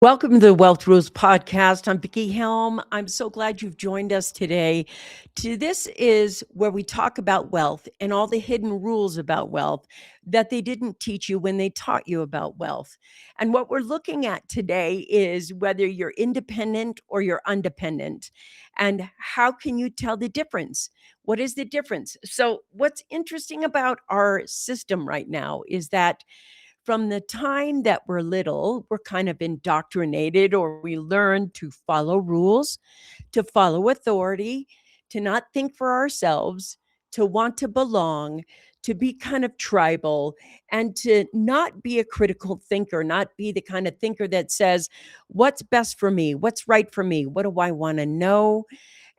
Welcome to the Wealth Rules Podcast. I'm Vickie Helm. I'm so glad you've joined us today. This is where we talk about wealth and all the hidden rules about wealth that they didn't teach you when they taught you about wealth. And what we're looking at today is whether you're independent or you're undependent. And how can you tell the difference? What is the difference? So, what's interesting about our system right now is that from the time that we're little, we're kind of indoctrinated or we learn to follow rules, to follow authority, to not think for ourselves, to want to belong, to be kind of tribal, and to not be a critical thinker, not be the kind of thinker that says, what's best for me? What's right for me? What do I want to know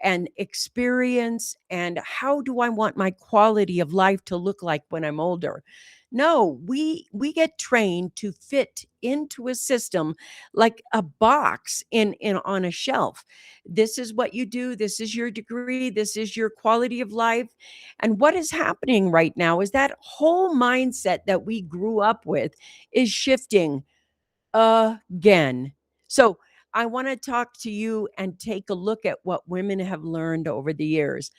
and experience? And how do I want my quality of life to look like when I'm older? No, we get trained to fit into a system like a box in on a shelf. This is what you do, this is your degree, this is your quality of life. And what is happening right now is that whole mindset that we grew up with is shifting again. So, I want to talk to you and take a look at what women have learned over the years.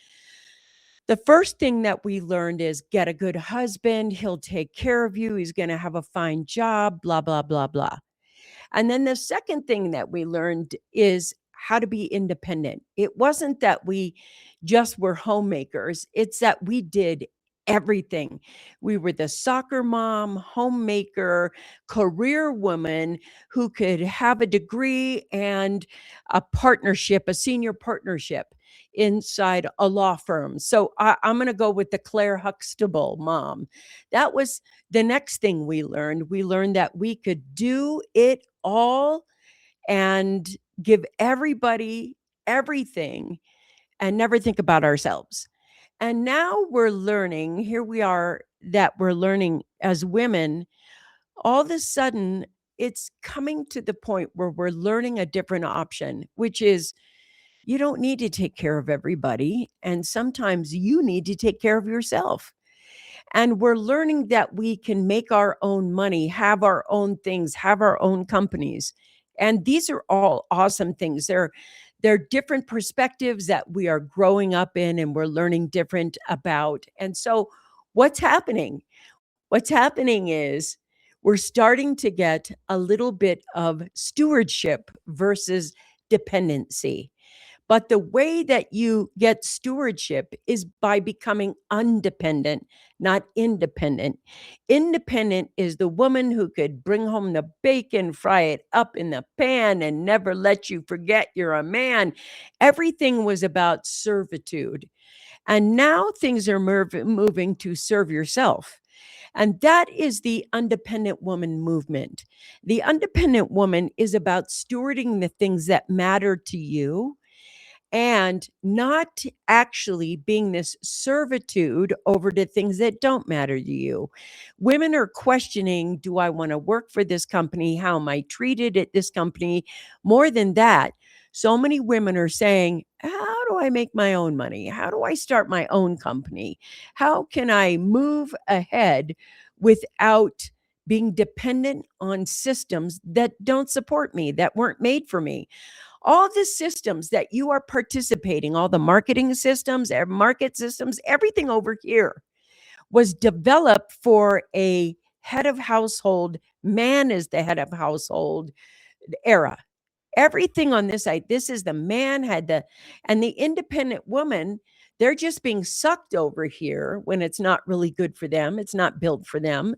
The first thing that we learned is get a good husband. He'll take care of you. He's going to have a fine job, blah, blah, blah, blah. And then the second thing that we learned is how to be independent. It wasn't that we just were homemakers, it's that we did everything. We were the soccer mom, homemaker, career woman who could have a degree and a partnership, a senior partnership inside a law firm. So I'm going to go with the Claire Huxtable mom. That was the next thing we learned. We learned that we could do it all and give everybody everything and never think about ourselves. And now we're learning, here we are, that we're learning as women, all of a sudden, it's coming to the point where we're learning a different option, which is you don't need to take care of everybody. And sometimes you need to take care of yourself. And we're learning that we can make our own money, have our own things, have our own companies. And these are all awesome things. They're different perspectives that we are growing up in and we're learning different about. And so what's happening? What's happening is we're starting to get a little bit of stewardship versus dependency. But the way that you get stewardship is by becoming undependent, not independent. Independent is the woman who could bring home the bacon, fry it up in the pan, and never let you forget you're a man. Everything was about servitude. And now things are moving to serve yourself. And that is the undependent woman movement. The undependent woman is about stewarding the things that matter to you and not actually being this servitude over the things that don't matter to you. Women are questioning, do I want to work for this company? How am I treated at this company? More than that, so many women are saying, how do I make my own money? How do I start my own company? How can I move ahead without being dependent on systems that don't support me, that weren't made for me? All the systems that you are participating, all the marketing systems, market systems, everything over here was developed for a head of household, man is the head of household era. Everything on this side, this is the man had the, and the independent woman, they're just being sucked over here when it's not really good for them. It's not built for them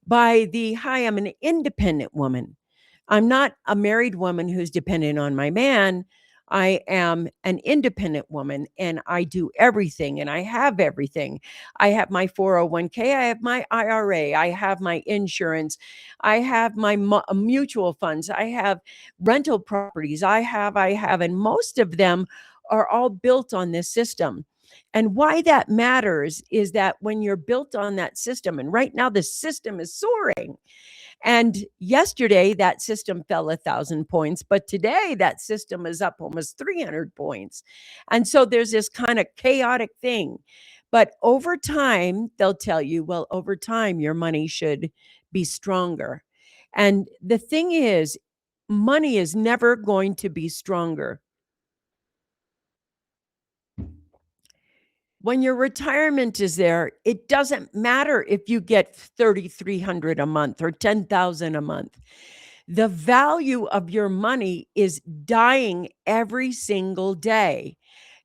by the, hi, I'm an independent woman. I'm not a married woman who's dependent on my man. I am an independent woman and I do everything and I have everything. I have my 401k, I have my IRA, I have my insurance, I have my mutual funds, I have rental properties, and most of them are all built on this system. And why that matters is that when you're built on that system, and right now the system is soaring, and yesterday, that system fell 1,000 points, but today that system is up almost 300 points. And so there's this kind of chaotic thing. But over time, they'll tell you, well, over time, your money should be stronger. And the thing is, money is never going to be stronger. When your retirement is there, it doesn't matter if you get 3,300 a month or 10,000 a month. The value of your money is dying every single day,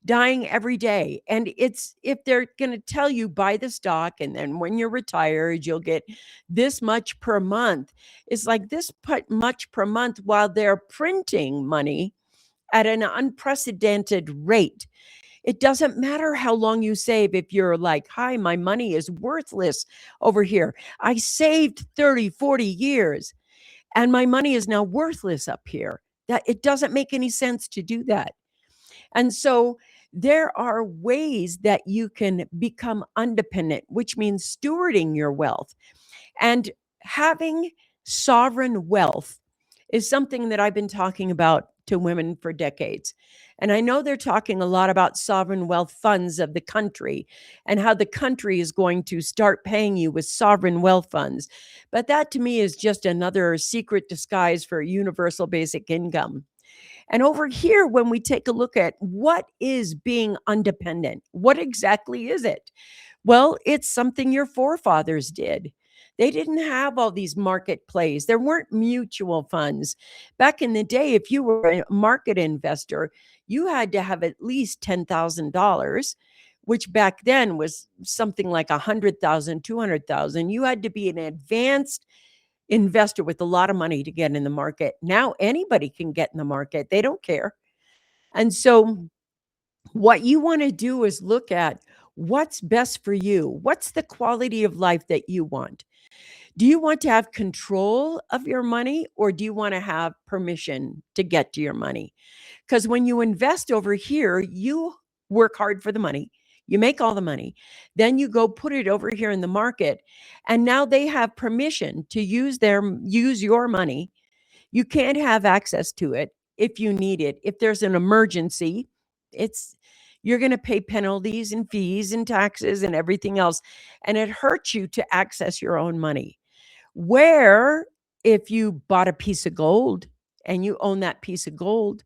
dying every day. And it's if they're going to tell you buy the stock and then when you're retired, you'll get this much per month. It's like this much per month while they're printing money at an unprecedented rate. It doesn't matter how long you save if you're like, hi, my money is worthless over here. I saved 30, 40 years and my money is now worthless up here. That it doesn't make any sense to do that. And so there are ways that you can become undependent, which means stewarding your wealth. And having sovereign wealth is something that I've been talking about to women for decades. And I know they're talking a lot about sovereign wealth funds of the country and how the country is going to start paying you with sovereign wealth funds. But that to me is just another secret disguise for universal basic income. And over here, when we take a look at what is being undependent, what exactly is it? Well, it's something your forefathers did. They didn't have all these market plays. There weren't mutual funds. Back in the day, if you were a market investor, you had to have at least $10,000, which back then was something like 100,000, 200,000. You had to be an advanced investor with a lot of money to get in the market. Now anybody can get in the market. They don't care. And so what you want to do is look at what's best for you. What's the quality of life that you want? Do you want to have control of your money or do you want to have permission to get to your money? Because when you invest over here, you work hard for the money. You make all the money. Then you go put it over here in the market. And now they have permission to use your money. You can't have access to it if you need it. If there's an emergency, it's you're going to pay penalties and fees and taxes and everything else. And it hurts you to access your own money. Where if you bought a piece of gold and you own that piece of gold,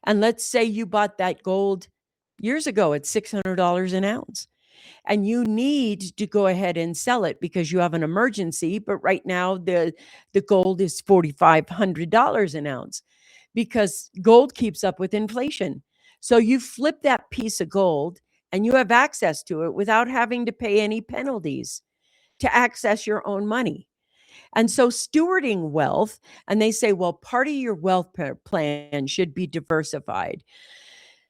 and let's say you bought that gold years ago at $600 an ounce, and you need to go ahead and sell it because you have an emergency, but right now the gold is $4,500 an ounce because gold keeps up with inflation. So you flip that piece of gold and you have access to it without having to pay any penalties to access your own money. And so stewarding wealth, and they say, well, part of your wealth plan should be diversified.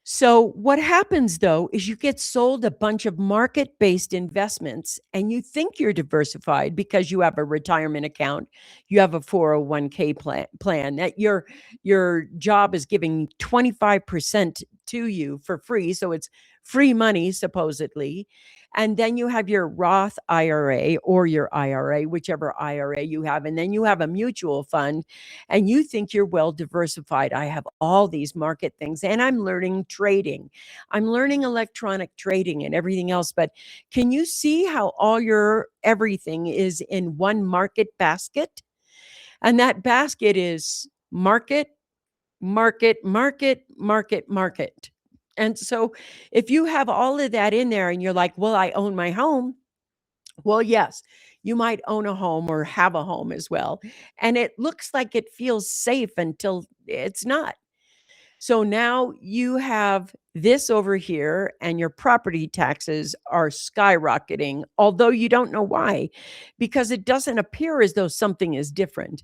So what happens though is you get sold a bunch of market-based investments and you think you're diversified because you have a retirement account, you have a 401k plan that your job is giving 25% to you for free, so it's free money supposedly. And then you have your Roth IRA or your IRA, whichever IRA you have, and then you have a mutual fund and you think you're well diversified. I have all these market things and I'm learning trading. I'm learning electronic trading and everything else. But can you see how all your everything is in one market basket? And that basket is market, market, market, market, market. And so if you have all of that in there and you're like, well, I own my home. Well, yes, you might own a home or have a home as well. And it looks like it feels safe until it's not. So now you have this over here, and your property taxes are skyrocketing, although you don't know why, because it doesn't appear as though something is different.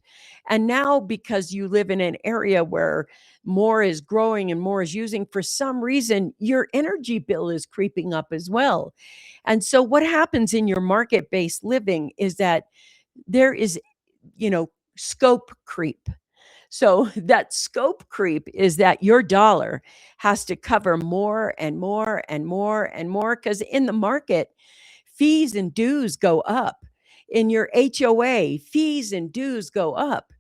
And now, because you live in an area where more is growing and more is using, for some reason, your energy bill is creeping up as well. And so, what happens in your market based living is that there is, scope creep. So that scope creep is that your dollar has to cover more and more and more and more because in the market, fees and dues go up. In your HOA, fees and dues go up.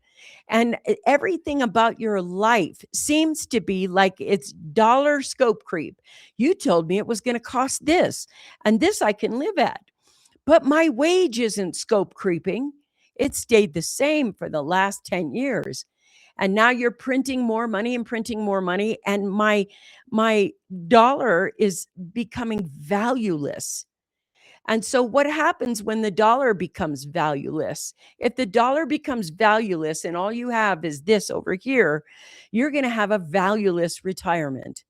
And everything about your life seems to be like it's dollar scope creep. You told me it was going to cost this, and this I can live at. But my wage isn't scope creeping. It stayed the same for the last 10 years. And now you're printing more money and printing more money. And my dollar is becoming valueless. And so what happens when the dollar becomes valueless? If the dollar becomes valueless and all you have is this over here, you're going to have a valueless retirement.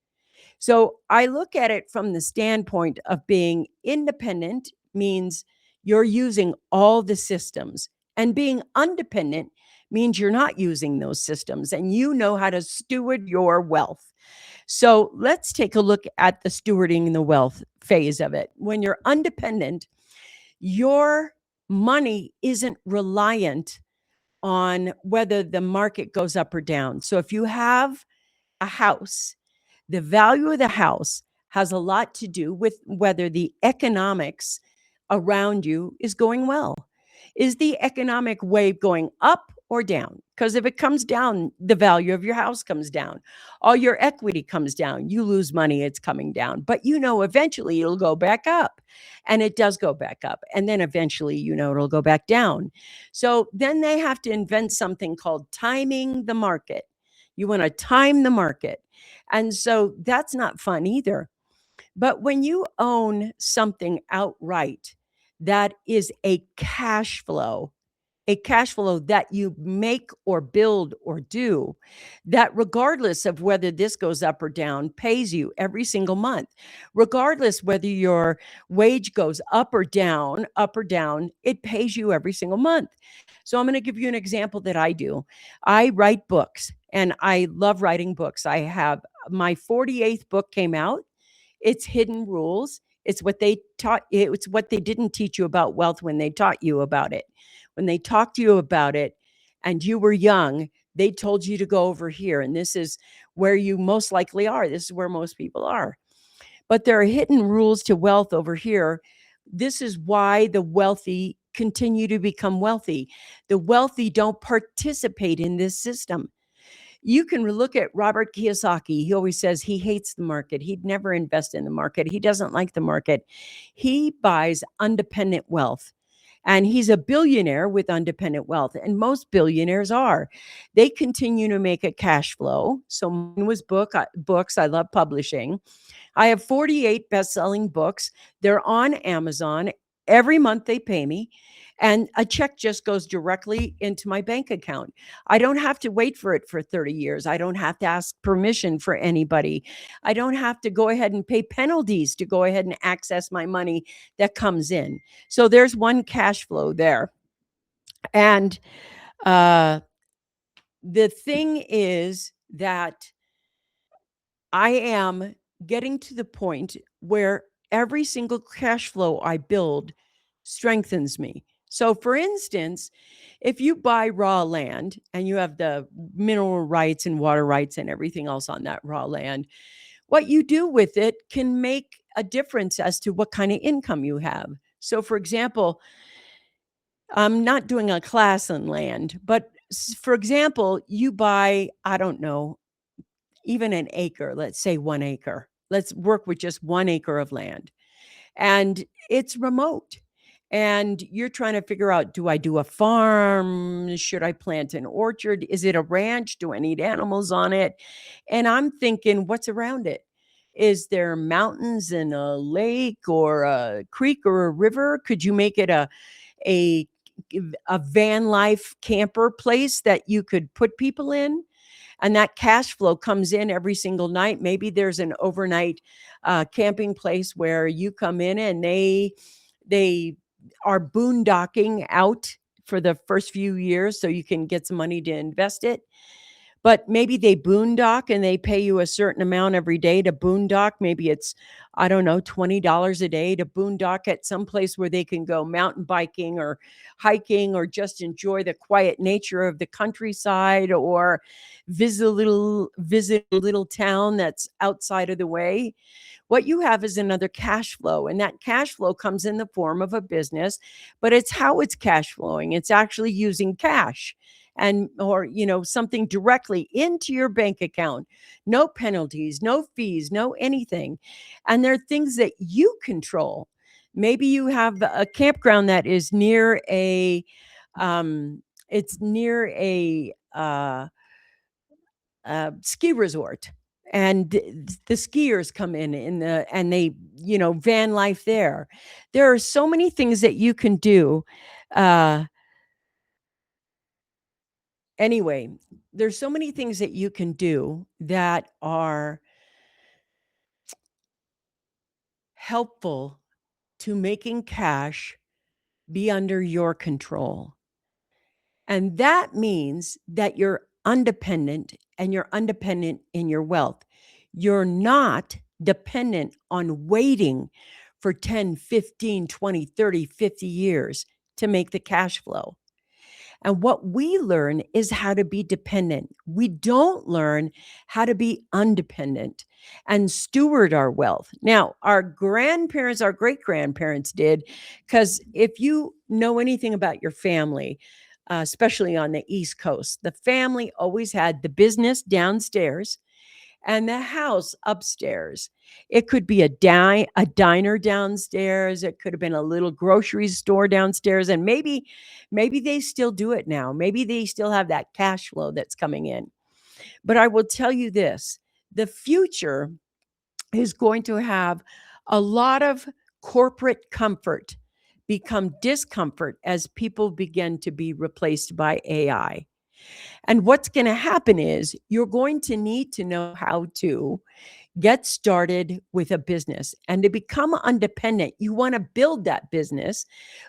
So I look at it from the standpoint of being independent means you're using all the systems, and being undependent means you're not using those systems and you know how to steward your wealth. So let's take a look at the stewarding the wealth phase of it. When you're undependent, your money isn't reliant on whether the market goes up or down. So if you have a house, the value of the house has a lot to do with whether the economics around you is going well. Is the economic wave going up or down? Because if it comes down, the value of your house comes down. All your equity comes down. You lose money, it's coming down. But eventually it'll go back up. And it does go back up. And then eventually, it'll go back down. So then they have to invent something called timing the market. You want to time the market. And so that's not fun either. But when you own something outright that is a cash flow that you make or build or do, that regardless of whether this goes up or down, pays you every single month. Regardless whether your wage goes up or down, it pays you every single month. So I'm going to give you an example that I do. I write books and I love writing books. I have my 48th book came out. It's Hidden Rules. It's what they taught. It's what they didn't teach you about wealth when they taught you about it. When they talked to you about it and you were young, they told you to go over here. And this is where you most likely are. This is where most people are. But there are hidden rules to wealth over here. This is why the wealthy continue to become wealthy. The wealthy don't participate in this system. You can look at Robert Kiyosaki. He always says he hates the market. He'd never invest in the market. He doesn't like the market. He buys undependent wealth. And he's a billionaire with undependent wealth. And most billionaires are. They continue to make a cash flow. So mine was books. I love publishing. I have 48 best-selling books. They're on Amazon. Every month they pay me. And a check just goes directly into my bank account. I don't have to wait for it for 30 years. I don't have to ask permission for anybody. I don't have to go ahead and pay penalties to go ahead and access my money that comes in. So there's one cash flow there. And the thing is that I am getting to the point where every single cash flow I build strengthens me. So, for instance, if you buy raw land and you have the mineral rights and water rights and everything else on that raw land, what you do with it can make a difference as to what kind of income you have. So, for example, I'm not doing a class on land, but for example, you buy, I don't know, even an acre, let's say 1 acre. Let's work with just 1 acre of land. And it's remote. And you're trying to figure out, do I do a farm? Should I plant an orchard? Is it a ranch? Do I need animals on it? And I'm thinking, what's around it? Is there mountains and a lake or a creek or a river? Could you make it a, a van life camper place that you could put people in? And that cash flow comes in every single night. Maybe there's an overnight camping place where you come in and they are boondocking out for the first few years so you can get some money to invest it. But maybe they boondock and they pay you a certain amount every day to boondock. Maybe it's, I don't know, $20 a day to boondock at some place where they can go mountain biking or hiking or just enjoy the quiet nature of the countryside or visit a little town that's outside of the way. What you have is another cash flow, and that cash flow comes in the form of a business, but it's how it's cash flowing. It's actually using cash and or something directly into your bank account. No penalties, no fees, no anything. And there are things that you control. Maybe you have a campground that is near a ski resort, and the skiers come in the and they, van life there. There are so many things that you can do. Uh, anyway, there's so many things that you can do that are helpful to making cash be under your control. And that means that you're undependent, and you're undependent in your wealth. You're not dependent on waiting for 10, 15, 20, 30, 50 years to make the cash flow. And what we learn is how to be dependent. We don't learn how to be undependent and steward our wealth. Now, our grandparents, our great grandparents did, because if you know anything about your family, especially on the East Coast, the family always had the business downstairs and the house upstairs. It could be a diner downstairs. It could have been a little grocery store downstairs, and maybe they still do it now. Maybe they still have that cash flow that's coming in. But I will tell you this: the future is going to have a lot of corporate comfort become discomfort as people begin to be replaced by AI. And what's going to happen is you're going to need to know how to get started with a business. And to become undependent, you want to build that business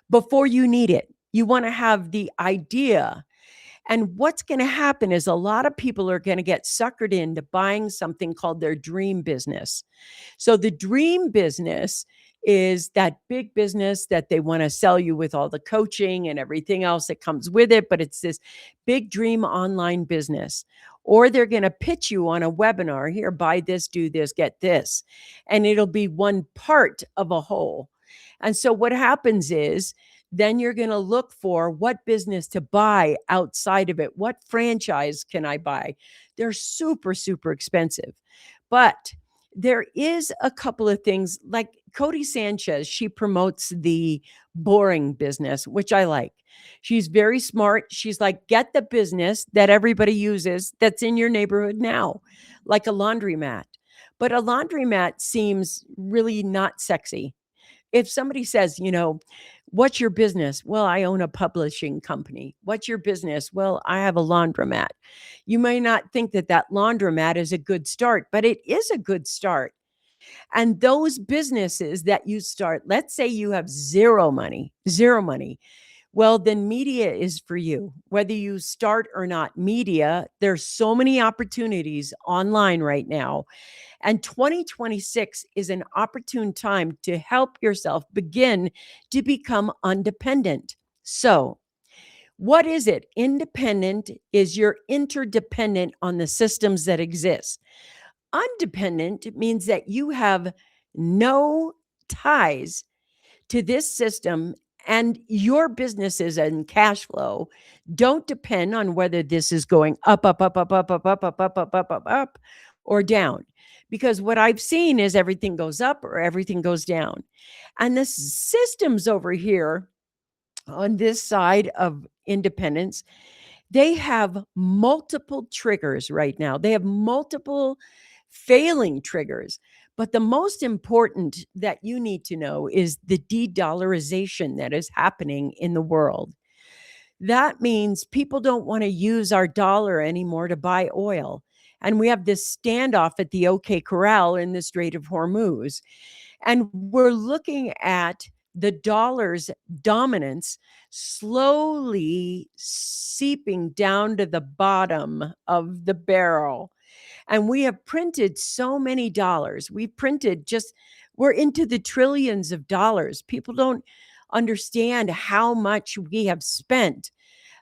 before you need it. You want to have the idea. And what's going to happen is a lot of people are going to get suckered into buying something called their dream business. So the dream business is that big business that they want to sell you with all the coaching and everything else that comes with it, but it's this big dream online business. Or they're going to pitch you on a webinar, here, buy this, do this, get this, and it'll be one part of a whole. And so what happens is then you're going to look for what business to buy outside of it. What franchise can I buy? They're super, super expensive. But there is a couple of things, like Cody Sanchez. She promotes the boring business, which I like. She's very smart. She's like, get the business that everybody uses that's in your neighborhood now, like a laundromat. But a laundromat seems really not sexy. If somebody says, what's your business? Well, I own a publishing company. What's your business? Well, I have a laundromat. You may not think that that laundromat is a good start, but it is a good start. And those businesses that you start, let's say you have zero money. Well, then media is for you. Whether you start or not, media, there's so many opportunities online right now. And 2026 is an opportune time to help yourself begin to become undependent. So, what is it? Independent is you're interdependent on the systems that exist. Undependent means that you have no ties to this system, and your businesses and cash flow don't depend on whether this is going up, up, up, up, up, up, up, up, up, up, up, up, up, or down. Because what I've seen is everything goes up or everything goes down. And the systems over here on this side of independence, they have multiple triggers right now. They have multiple failing triggers. But the most important that you need to know is the de-dollarization that is happening in the world. That means people don't want to use our dollar anymore to buy oil. And we have this standoff at the OK Corral in the Strait of Hormuz. And we're looking at the dollar's dominance slowly seeping down to the bottom of the barrel. And we have printed so many dollars. We're into the trillions of dollars. People don't understand how much we have spent.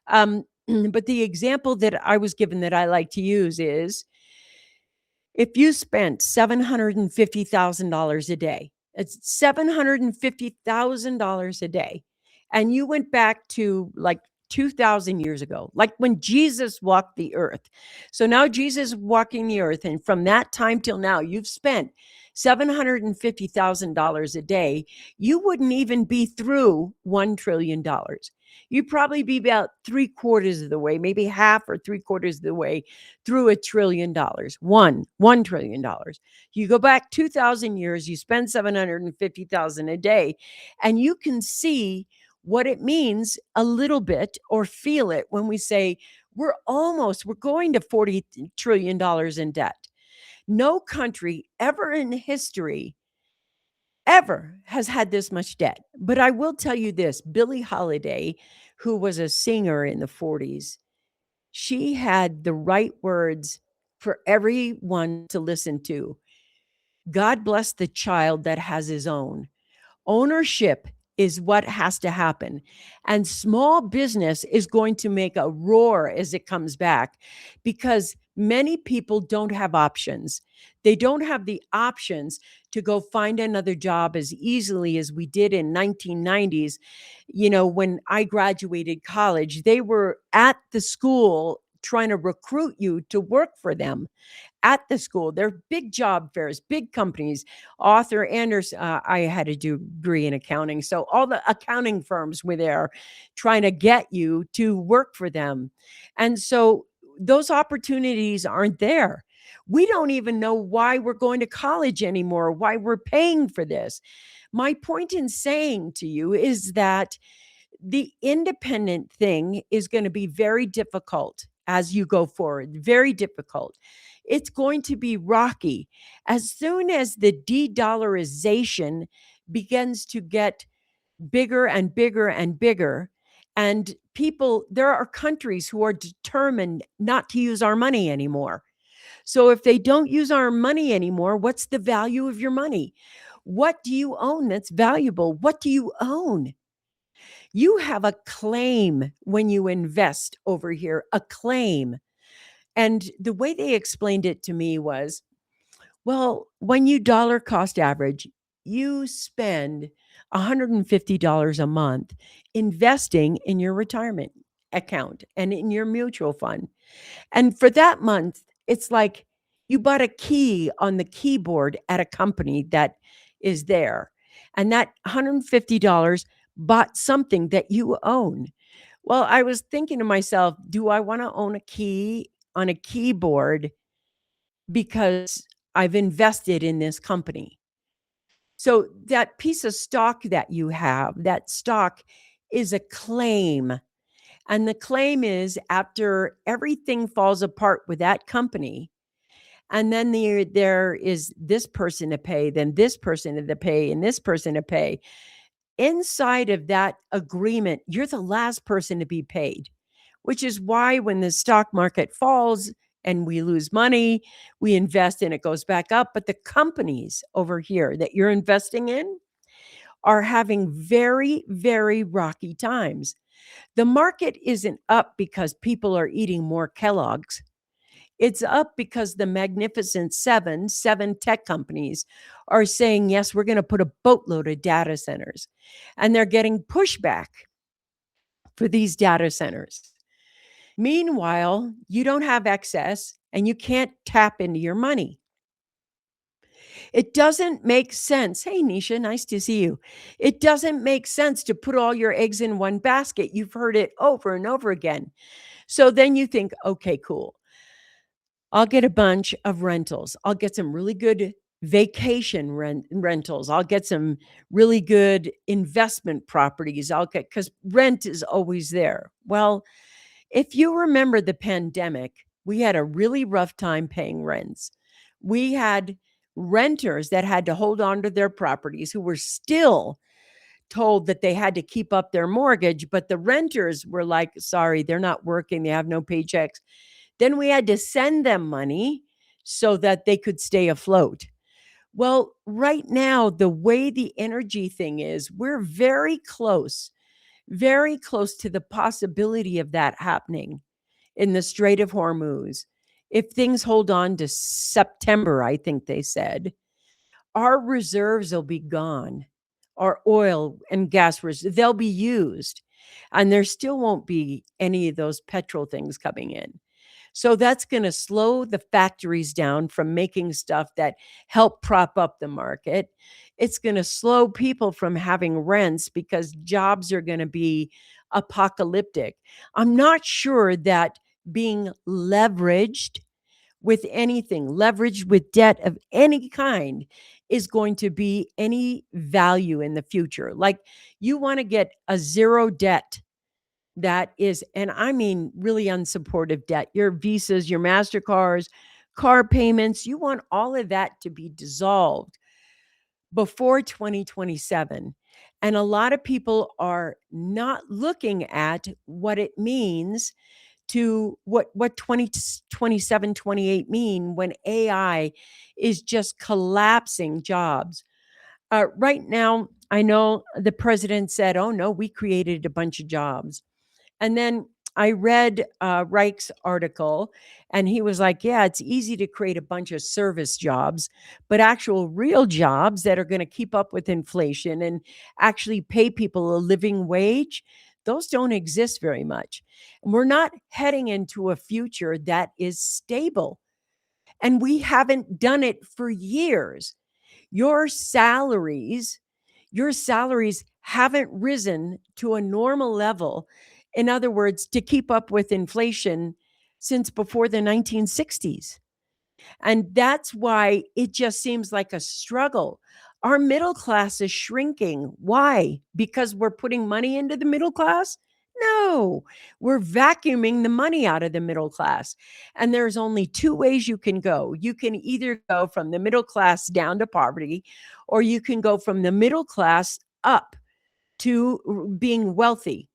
But the example that I was given that I like to use is, if you spent $750,000 a day, it's $750,000 a day, and you went back to like 2,000 years ago, like when Jesus walked the earth. So now Jesus is walking the earth, and from that time till now, you've spent $750,000 a day. You wouldn't even be through $1 trillion. you'd probably be about 3/4 of the way, maybe half or 3/4 of the way through $1 trillion. $1 trillion. You go back 2,000 years, you spend 750,000 a day, and you can see what it means a little bit or feel it when we say we're going to $40 trillion in debt. No country ever in history ever has had this much debt. But I will tell you this, Billie Holiday, who was a singer in the 40s, she had the right words for everyone to listen to. God bless the child that has his own. Ownership is what has to happen. And small business is going to make a roar as it comes back because many people don't have options. They don't have the options to go find another job as easily as we did in 1990s. When I graduated college, they were at the school trying to recruit you to work for them at the school. They're big job fairs, big companies. Arthur Anderson, I had a degree in accounting. So all the accounting firms were there trying to get you to work for them. And so those opportunities aren't there. We don't even know why we're going to college anymore, why we're paying for this. My point in saying to you is that the independent thing is going to be very difficult as you go forward, very difficult. It's going to be rocky. As soon as the de-dollarization begins to get bigger and bigger and bigger, and there are countries who are determined not to use our money anymore. So if they don't use our money anymore, what's the value of your money? What do you own that's valuable? What do you own? You have a claim when you invest over here, a claim. And the way they explained it to me was, well, when you dollar cost average, you spend $150 a month investing in your retirement account and in your mutual fund. And for that month, it's like you bought a key on the keyboard at a company that is there. And that $150 bought something that you own. Well, I was thinking to myself, do I want to own a key on a keyboard because I've invested in this company? So that piece of stock that you have, that stock is a claim. And the claim is after everything falls apart with that company, and then there is this person to pay, then this person to pay, and this person to pay. Inside of that agreement, you're the last person to be paid, which is why when the stock market falls and we lose money, we invest and it goes back up. But the companies over here that you're investing in are having very, very rocky times. The market isn't up because people are eating more Kellogg's. It's up because the Magnificent seven tech companies are saying, yes, we're going to put a boatload of data centers. And they're getting pushback for these data centers. Meanwhile, you don't have excess and you can't tap into your money. It doesn't make sense. Hey, Nisha, nice to see you. It doesn't make sense to put all your eggs in one basket. You've heard it over and over again. So then you think, okay, cool. I'll get a bunch of rentals. I'll get some really good vacation rentals. I'll get some really good investment properties. Because rent is always there. Well, if you remember the pandemic, we had a really rough time paying rents. We had renters that had to hold on to their properties who were still told that they had to keep up their mortgage, but the renters were like, sorry, they're not working. They have no paychecks. Then we had to send them money so that they could stay afloat. Well, right now, the way the energy thing is, we're very close to the possibility of that happening in the Strait of Hormuz. If things hold on to September, I think they said, our reserves will be gone. Our oil and gas reserves, they'll be used. And there still won't be any of those petrol things coming in. So that's going to slow the factories down from making stuff that help prop up the market. It's going to slow people from having rents because jobs are going to be apocalyptic. I'm not sure that being leveraged with anything, leveraged with debt of any kind, is going to be any value in the future. Like, you want to get a zero debt that is, and I mean really unsupportive debt, your Visas, your MasterCards, car payments, you want all of that to be dissolved before 2027. And a lot of people are not looking at what it means to what 2027, 28 mean when AI is just collapsing jobs. Right now, I know the president said, oh no, we created a bunch of jobs. And then I read Reich's article, and he was like, yeah, it's easy to create a bunch of service jobs, but actual real jobs that are going to keep up with inflation and actually pay people a living wage, those don't exist very much. And we're not heading into a future that is stable. And we haven't done it for years. Your salaries, your salaries haven't risen to a normal level. In other words, to keep up with inflation since before the 1960s. And that's why it just seems like a struggle. Our middle class is shrinking. Why? Because we're putting money into the middle class? No, we're vacuuming the money out of the middle class. And there's only two ways you can go. You can either go from the middle class down to poverty, or you can go from the middle class up to being wealthy.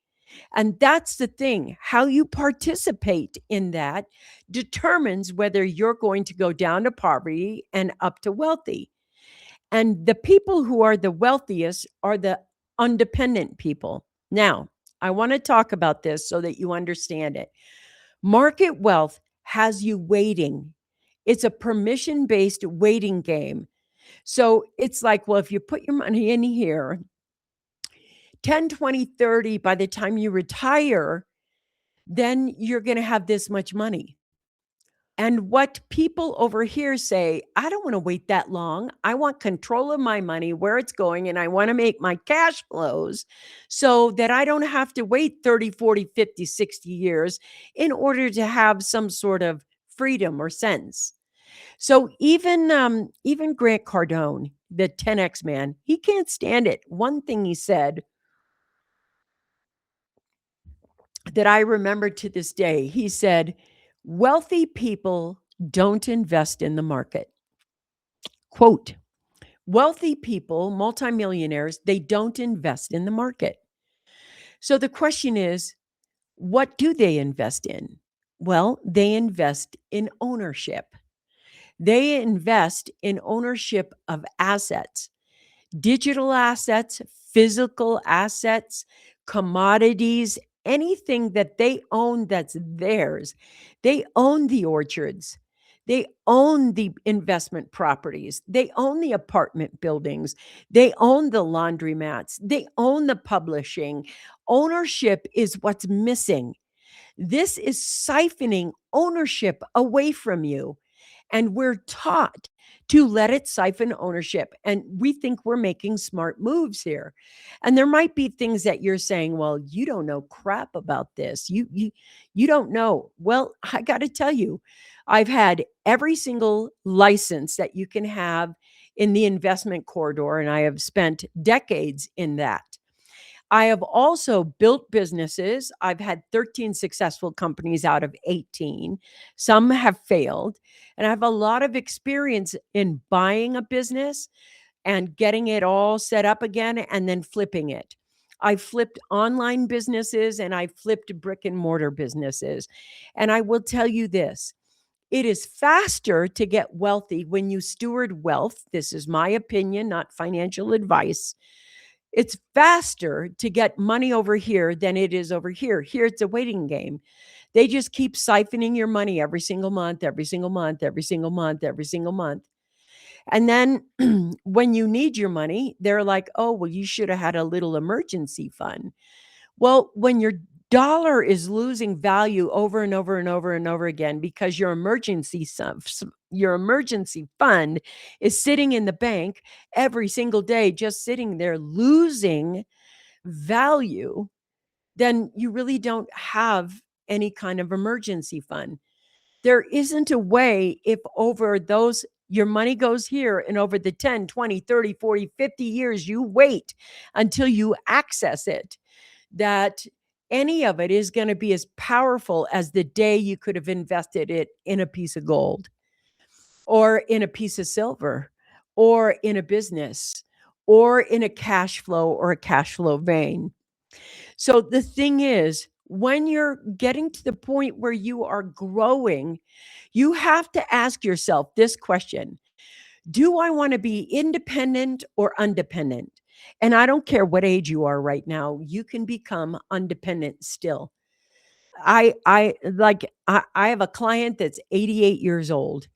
And that's the thing. How you participate in that determines whether you're going to go down to poverty and up to wealthy. And the people who are the wealthiest are the undependent people. Now, I want to talk about this so that you understand it. Market wealth has you waiting. It's a permission based waiting game. So it's like, well, if you put your money in here, 10, 20, 30, by the time you retire, then you're going to have this much money. And what people over here say, I don't want to wait that long. I want control of my money, where it's going, and I want to make my cash flows so that I don't have to wait 30, 40, 50, 60 years in order to have some sort of freedom or sense. So even Grant Cardone, the 10X man, he can't stand it. One thing he said that I remember to this day, he said, wealthy people don't invest in the market. Quote, wealthy people, multimillionaires, they don't invest in the market. So the question is, what do they invest in? Well, they invest in ownership. They invest in ownership of assets, digital assets, physical assets, commodities, anything that they own that's theirs. They own the orchards. They own the investment properties. They own the apartment buildings. They own the laundromats. They own the publishing. Ownership is what's missing. This is siphoning ownership away from you. And we're taught to let it siphon ownership. And we think we're making smart moves here. And there might be things that you're saying, well, you don't know crap about this. You don't know. Well, I got to tell you, I've had every single license that you can have in the investment corridor, and I have spent decades in that. I have also built businesses. I've had 13 successful companies out of 18. Some have failed. And I have a lot of experience in buying a business and getting it all set up again and then flipping it. I flipped online businesses and I flipped brick and mortar businesses. And I will tell you this, it is faster to get wealthy when you steward wealth. This is my opinion, not financial advice. It's faster to get money over here than it is over here. Here, it's a waiting game. They just keep siphoning your money every single month, every single month, every single month, every single month. And then when you need your money, they're like, oh, well, you should have had a little emergency fund. Well, when your dollar is losing value over and over and over and over again because your emergency fund is sitting in the bank every single day, just sitting there losing value, then you really don't have any kind of emergency fund. There isn't a way, if over those your money goes here, and over the 10, 20, 30, 40, 50 years you wait until you access it, that any of it is going to be as powerful as the day you could have invested it in a piece of gold or in a piece of silver or in a business or in a cash flow or a cash flow vein. So the thing is, when you're getting to the point where you are growing, you have to ask yourself this question: do I want to be independent or undependent? And I don't care what age you are right now, you can become undependent still. I have a client that's 88 years old,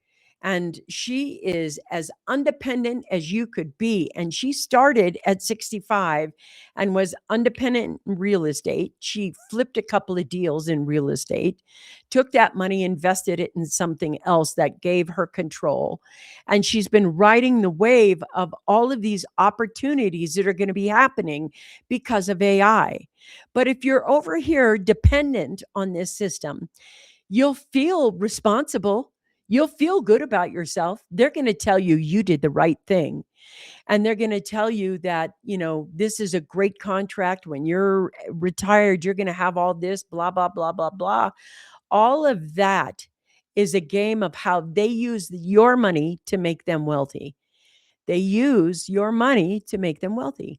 and she is as undependent as you could be, and she started at 65 and was independent in real estate. She flipped a couple of deals in real estate, took that money, invested it in something else that gave her control, and she's been riding the wave of all of these opportunities that are going to be happening because of AI. But if you're over here dependent on this system, you'll feel responsible. You'll feel good about yourself. They're going to tell you you did the right thing. And they're going to tell you that, this is a great contract. When you're retired, you're going to have all this, blah, blah, blah, blah, blah. All of that is a game of how they use your money to make them wealthy. They use your money to make them wealthy.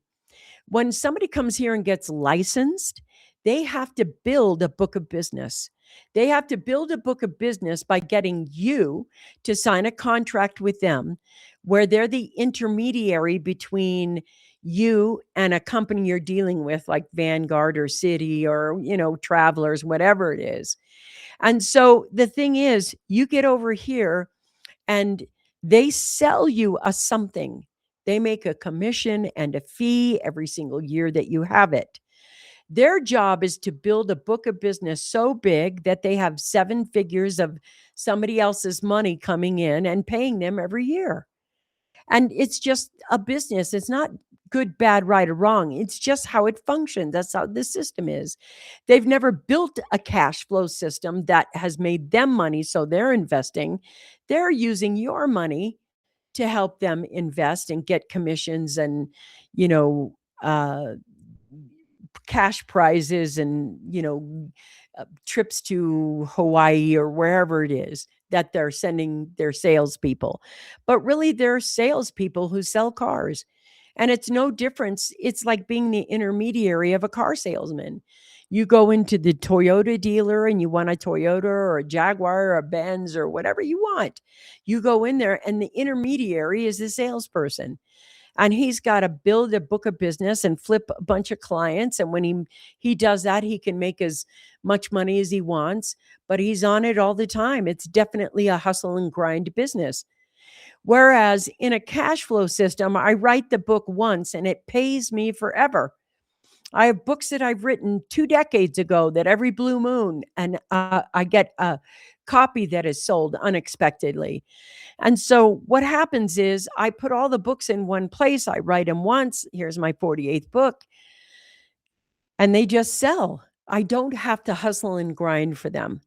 When somebody comes here and gets licensed, they have to build a book of business. They have to build a book of business by getting you to sign a contract with them where they're the intermediary between you and a company you're dealing with, like Vanguard or Citi or, Travelers, whatever it is. And so the thing is, you get over here and they sell you a something. They make a commission and a fee every single year that you have it. Their job is to build a book of business so big that they have 7 figures of somebody else's money coming in and paying them every year. And it's just a business. It's not good, bad, right, or wrong. It's just how it functions. That's how the system is. They've never built a cash flow system that has made them money, so they're investing. They're using your money to help them invest and get commissions and, you know, uh, cash prizes and, trips to Hawaii or wherever it is that they're sending their salespeople. But really, they're salespeople who sell cars. And it's no difference. It's like being the intermediary of a car salesman. You go into the Toyota dealer and you want a Toyota or a Jaguar or a Benz or whatever you want. You go in there and the intermediary is the salesperson. And he's got to build a book of business and flip a bunch of clients. And when he does that, he can make as much money as he wants, but he's on it all the time. It's definitely a hustle and grind business. Whereas in a cash flow system, I write the book once and it pays me forever. I have books that I've written 2 decades ago that every blue moon, and I get a copy that is sold unexpectedly. And so what happens is I put all the books in one place. I write them once. Here's my 48th book, and they just sell. I don't have to hustle and grind for them.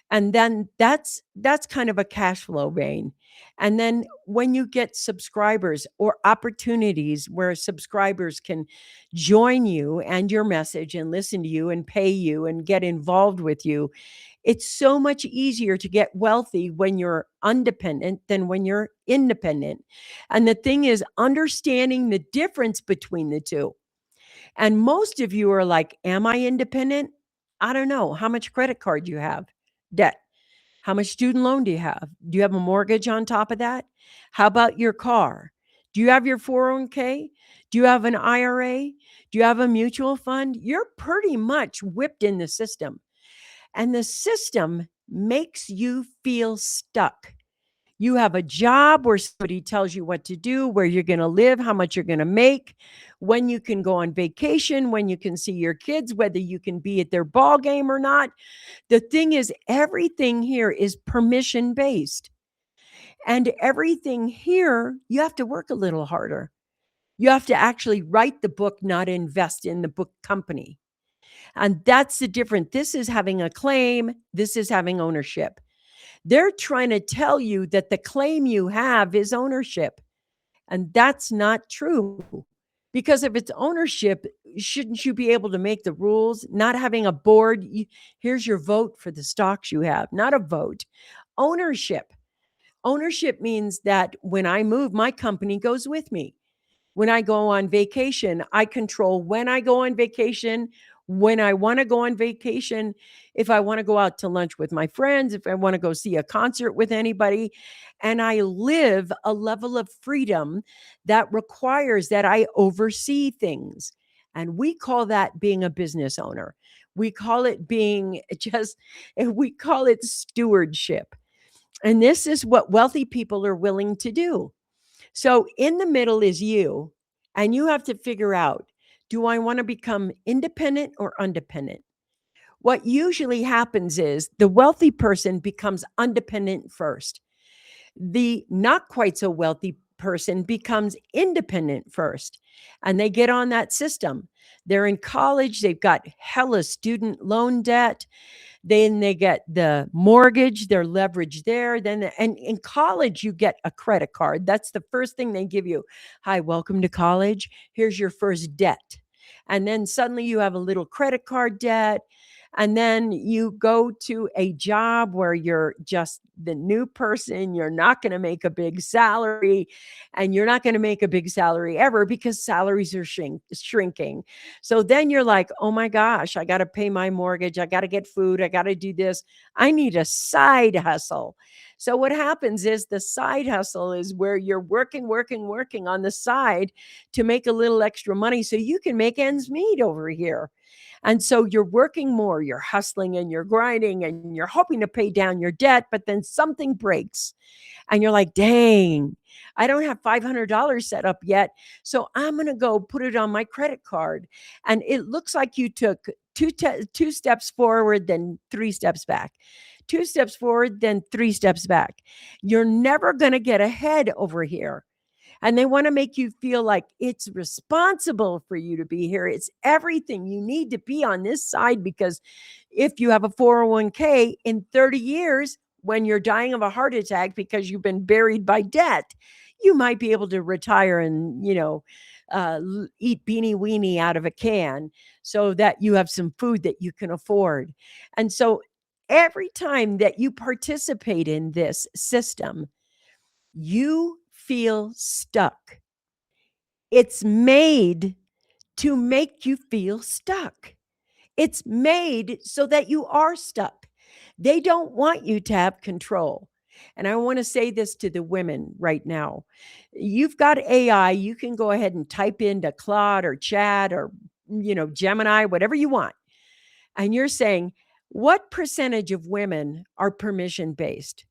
And then that's kind of a cash flow vein. And then when you get subscribers or opportunities where subscribers can join you and your message and listen to you and pay you and get involved with you, it's so much easier to get wealthy when you're undependent than when you're independent. And the thing is understanding the difference between the two. And most of you are like, am I independent? I don't know. How much credit card do you have? Debt. How much student loan do you have? Do you have a mortgage on top of that? How about your car? Do you have your 401k? Do you have an IRA? Do you have a mutual fund? You're pretty much whipped in the system. And the system makes you feel stuck. You have a job where somebody tells you what to do, where you're going to live, how much you're going to make, when you can go on vacation, when you can see your kids, whether you can be at their ball game or not. The thing is, everything here is permission based. And everything here, you have to work a little harder. You have to actually write the book, not invest in the book company. And that's the difference. This is having a claim, this is having ownership. They're trying to tell you that the claim you have is ownership. And that's not true. Because if it's ownership, shouldn't you be able to make the rules? Not having a board, here's your vote for the stocks you have, not a vote. Ownership. Ownership means that when I move, my company goes with me. When I go on vacation, I control when I go on vacation, when I want to go on vacation, if I want to go out to lunch with my friends, if I want to go see a concert with anybody. And I live a level of freedom that requires that I oversee things. And we call that being a business owner. We call it being we call it stewardship. And this is what wealthy people are willing to do. So in the middle is you, and you have to figure out, do I want to become independent or undependent? What usually happens is the wealthy person becomes undependent first. The not quite so wealthy person becomes independent first, and they get on that system. They're in college, they've got hella student loan debt. Then they get the mortgage, their leverage there. And in college, you get a credit card. That's the first thing they give you. Hi, welcome to college. Here's your first debt. And then suddenly you have a little credit card debt. And then you go to a job where you're just the new person. You're not going to make a big salary, and you're not going to make a big salary ever because salaries are shrinking. So then you're like, oh my gosh, I got to pay my mortgage. I got to get food. I got to do this. I need a side hustle. So what happens is the side hustle is where you're working on the side to make a little extra money so you can make ends meet over here. And so you're working more, you're hustling and you're grinding and you're hoping to pay down your debt, but then something breaks and you're like, dang, I don't have $500 set up yet. So I'm going to go put it on my credit card. And it looks like you took two steps forward, then 3 steps back. 2 steps forward, then 3 steps back. You're never going to get ahead over here. And they want to make you feel like it's responsible for you to be here. It's everything you need to be on this side, because if you have a 401k in 30 years, when you're dying of a heart attack because you've been buried by debt, you might be able to retire and, eat beanie weenie out of a can so that you have some food that you can afford. And so every time that you participate in this system, you feel stuck. It's made to make you feel stuck. It's made so that you are stuck. They don't want you to have control. And I want to say this to the women right now. You've got AI. You can go ahead and type into Claude or Chat or, Gemini, whatever you want. And you're saying, what percentage of women are permission based?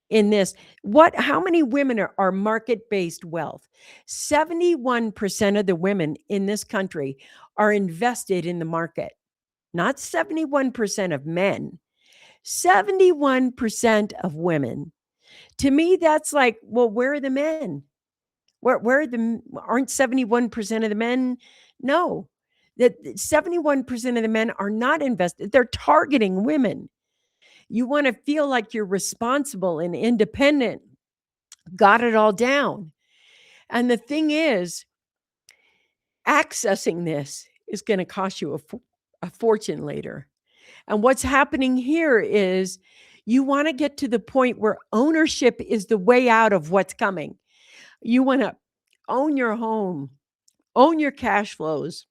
In this, how many women are market-based wealth? 71% of the women in this country are invested in the market. Not 71% of men, 71% of women. To me, that's like, well, where are the men? Where are aren't 71% of the men? No. That 71% of the men are not invested. They're targeting women. You want to feel like you're responsible and independent, got it all down. And the thing is, accessing this is going to cost you a fortune later. And what's happening here is you want to get to the point where ownership is the way out of what's coming. You want to own your home, own your cash flows,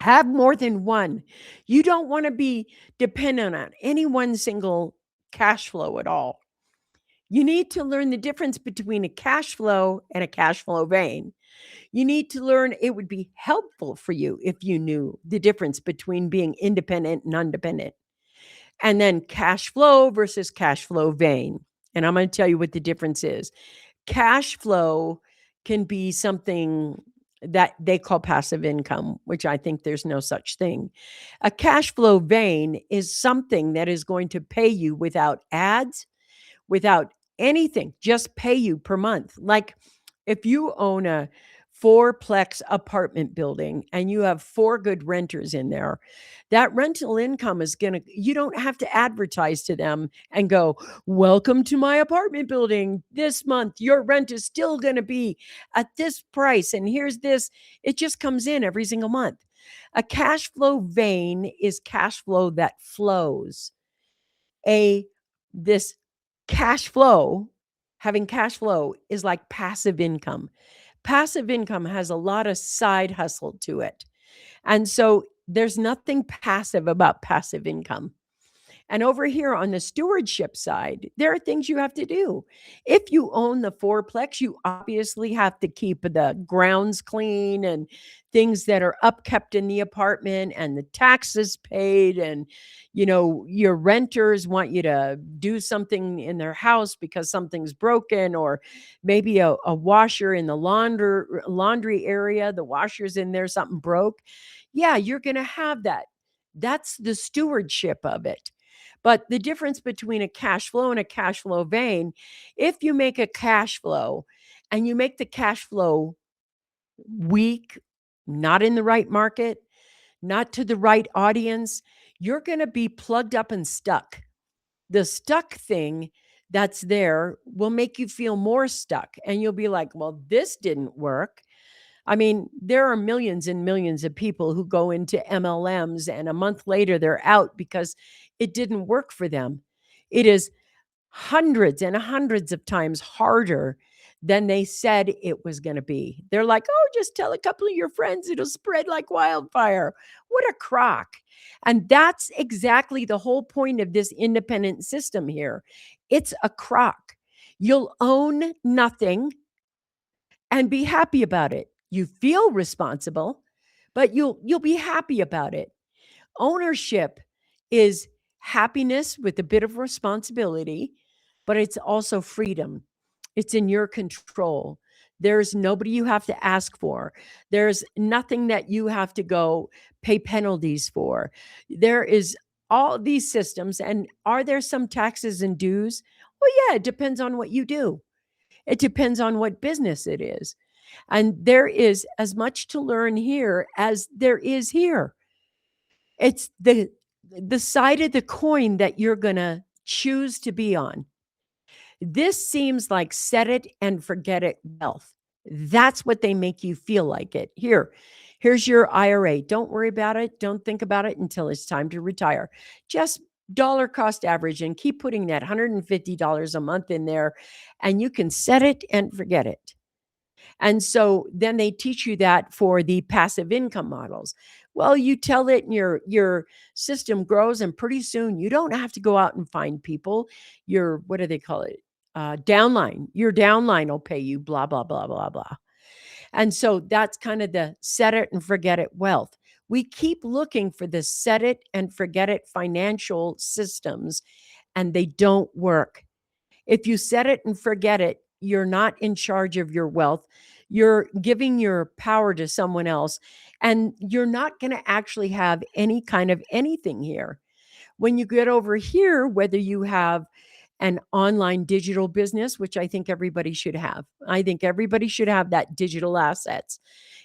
have more than one. You don't want to be dependent on any one single cash flow at all. You need to learn the difference between a cash flow and a cash flow vein. You need to learn, it would be helpful for you if you knew the difference between being independent and undependent. And then cash flow versus cash flow vein. And I'm going to tell you what the difference is. Cash flow can be something that they call passive income, which I think there's no such thing. A cash flow vein is something that is going to pay you without ads, without anything, just pay you per month. Like if you own a fourplex apartment building and you have four good renters in there, that rental income is going to, you don't have to advertise to them and go, welcome to my apartment building. This month, your rent is still going to be at this price. And here's this. It just comes in every single month. A cash flow vein is cash flow that flows. This cash flow, having cash flow is like passive income. Passive income has a lot of side hustle to it. And so there's nothing passive about passive income. And over here on the stewardship side, there are things you have to do. If you own the fourplex, you obviously have to keep the grounds clean and things that are upkept in the apartment and the taxes paid. And, your renters want you to do something in their house because something's broken, or maybe a washer in the laundry area, the washer's in there, something broke. Yeah, you're going to have that. That's the stewardship of it. But the difference between a cash flow and a cash flow vein, if you make a cash flow and you make the cash flow weak, not in the right market, not to the right audience, you're going to be plugged up and stuck. The stuck thing that's there will make you feel more stuck. And you'll be like, well, this didn't work. I mean, there are millions and millions of people who go into MLMs and a month later they're out because it didn't work for them. It is hundreds and hundreds of times harder than they said it was going to be. They're like, oh, just tell a couple of your friends, it'll spread like wildfire. What a crock. And that's exactly the whole point of this independent system here. It's a crock. You'll own nothing and be happy about it. You feel responsible, but you'll be happy about it. Ownership is happiness with a bit of responsibility, but it's also freedom. It's in your control. There's nobody you have to ask for. There's nothing that you have to go pay penalties for. There is all these systems. And are there some taxes and dues? Well, yeah, it depends on what you do. It depends on what business it is. And there is as much to learn here as there is here. It's the side of the coin that you're going to choose to be on. This seems like set it and forget it wealth. That's what they make you feel like it. Here's your IRA. Don't worry about it. Don't think about it until it's time to retire. Just dollar cost average and keep putting that $150 a month in there, and you can set it and forget it. And so then they teach you that for the passive income models. Well, you tell it and your system grows, and pretty soon you don't have to go out and find people. Your, what do they call it? Downline. Your downline will pay you, blah, blah, blah, blah, blah. And so that's kind of the set it and forget it wealth. We keep looking for the set it and forget it financial systems, and they don't work. If you set it and forget it, you're not in charge of your wealth. You're giving your power to someone else, and you're not going to actually have any kind of anything here. When you get over here, whether you have an online digital business, which I think everybody should have. I think everybody should have that digital assets.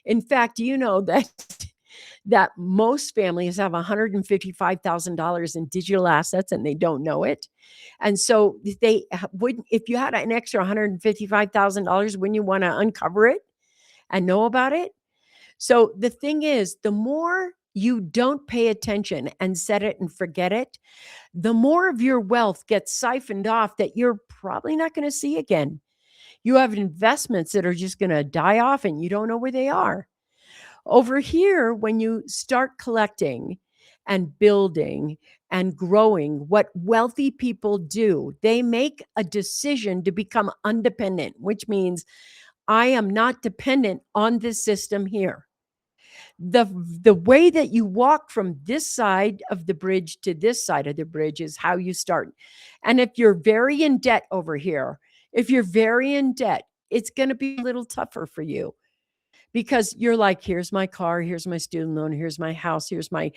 In fact, you know that most families have $155,000 in digital assets and they don't know it. And so they wouldn't, if you had an extra $155,000, wouldn't you want to uncover it and know about it? So the thing is, the more you don't pay attention and set it and forget it, the more of your wealth gets siphoned off that you're probably not going to see again. You have investments that are just going to die off and you don't know where they are. Over here, when you start collecting and building and growing, what wealthy people do, they make a decision to become undependent, which means I am not dependent on this system here. The way that you walk from this side of the bridge to this side of the bridge is how you start. And if you're very in debt over here, if you're very in debt, it's going to be a little tougher for you, because you're like, here's my car, here's my student loan, here's my house, here's my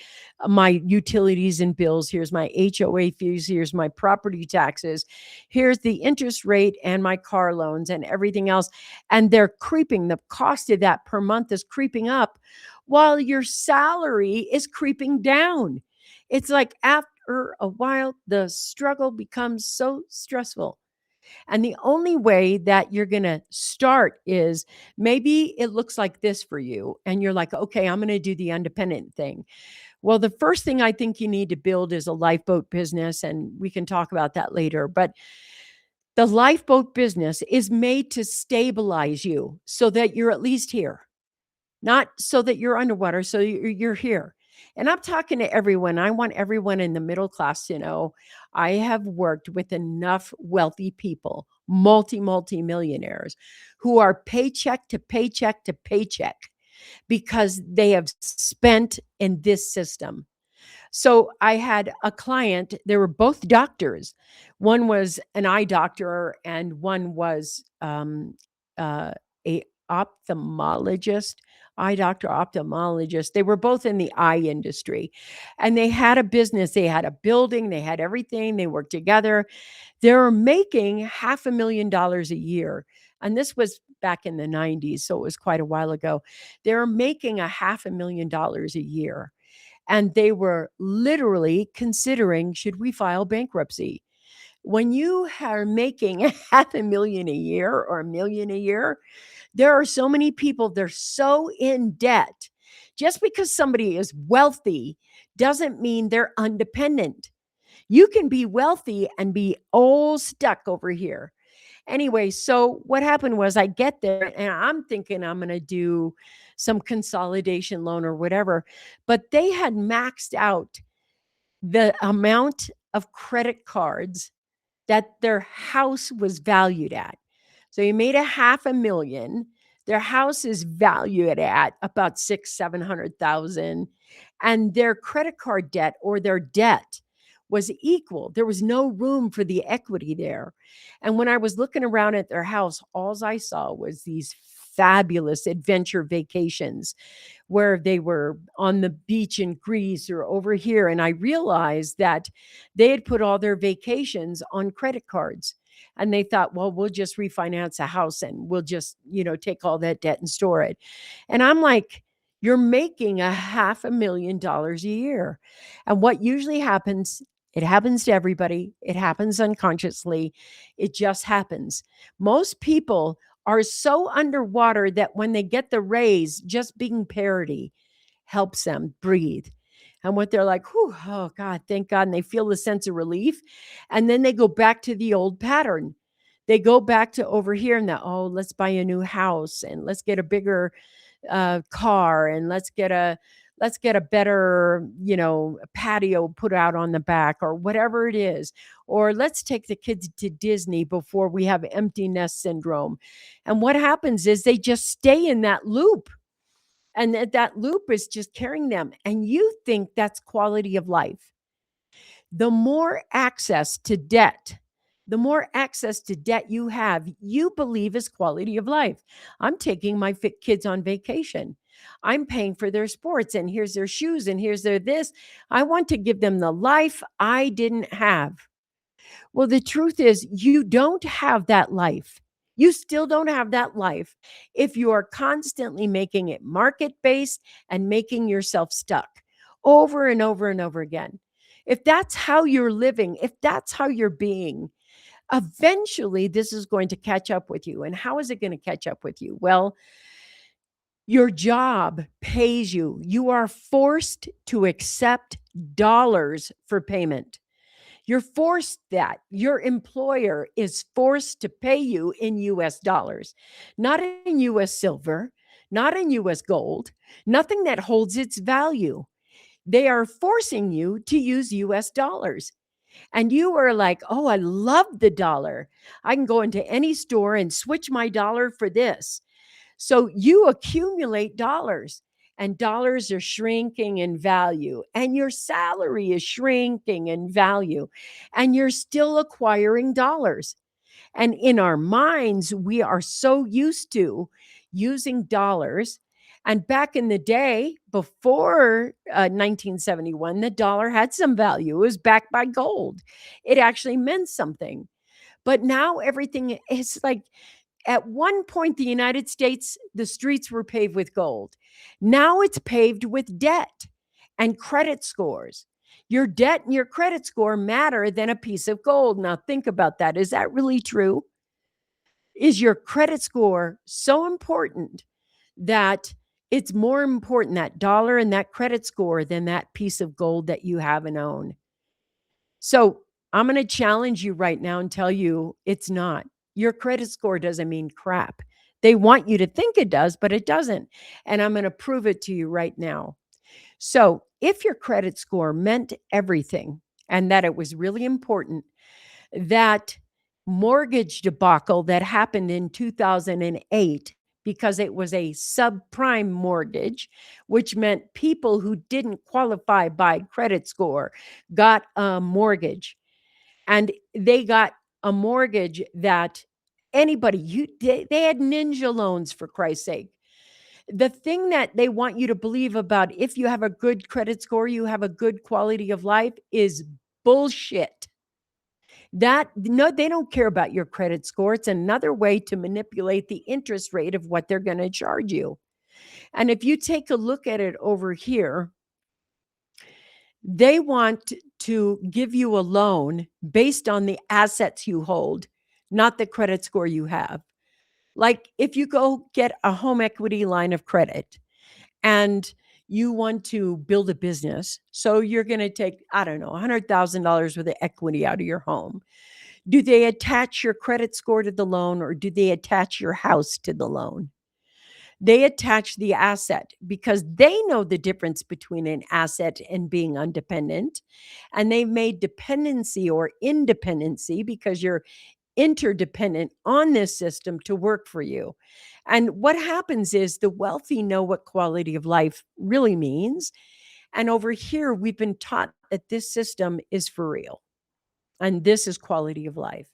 utilities and bills, here's my HOA fees, here's my property taxes, here's the interest rate and my car loans and everything else. And they're creeping. The cost of that per month is creeping up while your salary is creeping down. It's like after a while, the struggle becomes so stressful. And the only way that you're going to start is, maybe it looks like this for you. And you're like, okay, I'm going to do the independent thing. Well, the first thing I think you need to build is a lifeboat business. And we can talk about that later. But the lifeboat business is made to stabilize you so that you're at least here, not so that you're underwater, so you're here. And I'm talking to everyone. I want everyone in the middle class to know I have worked with enough wealthy people, multi millionaires, who are paycheck to paycheck to paycheck because they have spent in this system. So I had a client, they were both doctors. One was an eye doctor and one was a ophthalmologist, eye doctor, ophthalmologist. They were both in the eye industry. And they had a business, they had a building, they had everything, they worked together. They were making $500,000 a year. And this was back in the 90s, so it was quite a while ago. They were making $500,000 a year. And they were literally considering, should we file bankruptcy? When you are making $500,000 a year or $1 million a year, there are so many people, they're so in debt. Just because somebody is wealthy doesn't mean they're independent. You can be wealthy and be all stuck over here. Anyway, so what happened was, I get there and I'm thinking I'm going to do some consolidation loan or whatever, but they had maxed out the amount of credit cards that their house was valued at. So you made $500,000. Their house is valued at about 700,000, and their credit card debt, or their debt, was equal. There was no room for the equity there. And when I was looking around at their house, all I saw was these fabulous adventure vacations where they were on the beach in Greece or over here. And I realized that they had put all their vacations on credit cards. And they thought, well, we'll just refinance a house and we'll just, take all that debt and store it. And I'm like, you're making $500,000 a year. And what usually happens, it happens to everybody. It happens unconsciously. It just happens. Most people are so underwater that when they get the raise, just being parity helps them breathe. And what they're like, whew, oh God, thank God. And they feel the sense of relief. And then they go back to the old pattern. They go back to over here and let's buy a new house and let's get a bigger car and let's get a better, patio put out on the back or whatever it is. Or let's take the kids to Disney before we have empty nest syndrome. And what happens is they just stay in that loop. And that loop is just carrying them. And you think that's quality of life. The more access to debt, you have, you believe is quality of life. I'm taking my kids on vacation. I'm paying for their sports, and here's their shoes, and here's their this. I want to give them the life I didn't have. Well, the truth is, you don't have that life. You still don't have that life if you are constantly making it market based and making yourself stuck over and over and over again. If that's how you're living, if that's how you're being, eventually this is going to catch up with you. And how is it going to catch up with you? Well, your job pays you. You are forced to accept dollars for payment. You're forced that. Your employer is forced to pay you in US dollars, not in US silver, not in US gold, nothing that holds its value. They are forcing you to use US dollars. And you are like, oh, I love the dollar. I can go into any store and switch my dollar for this. So you accumulate dollars, and dollars are shrinking in value, and your salary is shrinking in value, and you're still acquiring dollars. And in our minds, we are so used to using dollars And back in the day, before 1971, the dollar had some value. It was backed by gold. It actually meant something. But now everything is like, at one point, the United States, the streets were paved with gold. Now it's paved with debt and credit scores. Your debt and your credit score matter than a piece of gold. Now, think about that. Is that really true? Is your credit score so important that it's more important, that dollar and that credit score, than that piece of gold that you have and own? So I'm going to challenge you right now and tell you it's not. Your credit score doesn't mean crap. They want you to think it does, but it doesn't. And I'm going to prove it to you right now. So if your credit score meant everything and that it was really important, that mortgage debacle that happened in 2008, because it was a subprime mortgage, which meant people who didn't qualify by credit score got a mortgage. And they got a mortgage that anybody, they had ninja loans, for Christ's sake. The thing that they want you to believe about, if you have a good credit score, you have a good quality of life, is bullshit. That, no, they don't care about your credit score. It's another way to manipulate the interest rate of what they're going to charge you. And if you take a look at it over here, they want to give you a loan based on the assets you hold, not the credit score you have. Like if you go get a home equity line of credit and you want to build a business, so you're going to take, I don't know, $100,000 worth of equity out of your home. Do they attach your credit score to the loan, or do they attach your house to the loan? They attach the asset because they know the difference between an asset and being undependent. And they've made dependency or independency, because you're interdependent on this system, to work for you. And what happens is the wealthy know what quality of life really means. And over here, we've been taught that this system is for real. And this is quality of life.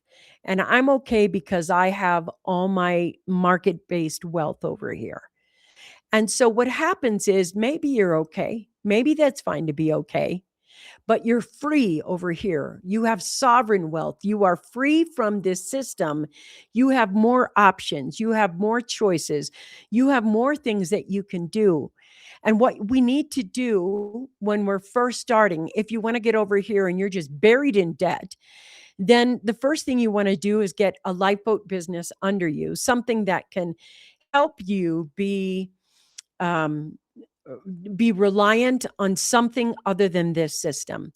And I'm okay because I have all my market based wealth over here. And so what happens is, maybe you're okay. Maybe that's fine to be okay, but you're free over here. You have sovereign wealth. You are free from this system. You have more options. You have more choices. You have more things that you can do. And what we need to do when we're first starting, if you want to get over here and you're just buried in debt, then the first thing you want to do is get a lifeboat business under you, something that can help you um, be reliant on something other than this system.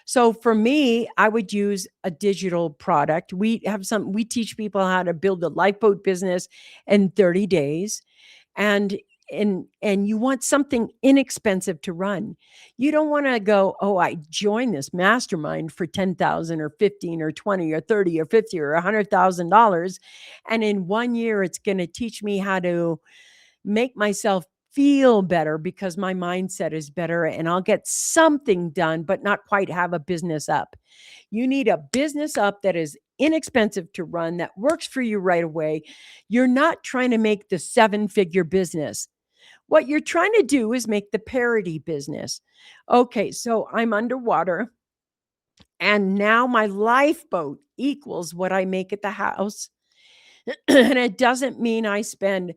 So for me, I would use a digital product. We teach people how to build a lifeboat business in 30 days. And and you want something inexpensive to run. You don't want to go, oh, I joined this mastermind for 10,000 or 15 or 20 or 30 or 50 or $100,000, and in 1 year it's going to teach me how to make myself feel better because my mindset is better, and I'll get something done, but not quite have a business up. You need a business up that is inexpensive to run, that works for you right away. You're not trying to make the 7-figure business. What you're trying to do is make the parity business. Okay, so I'm underwater, and now my lifeboat equals what I make at the house. And it doesn't mean I spend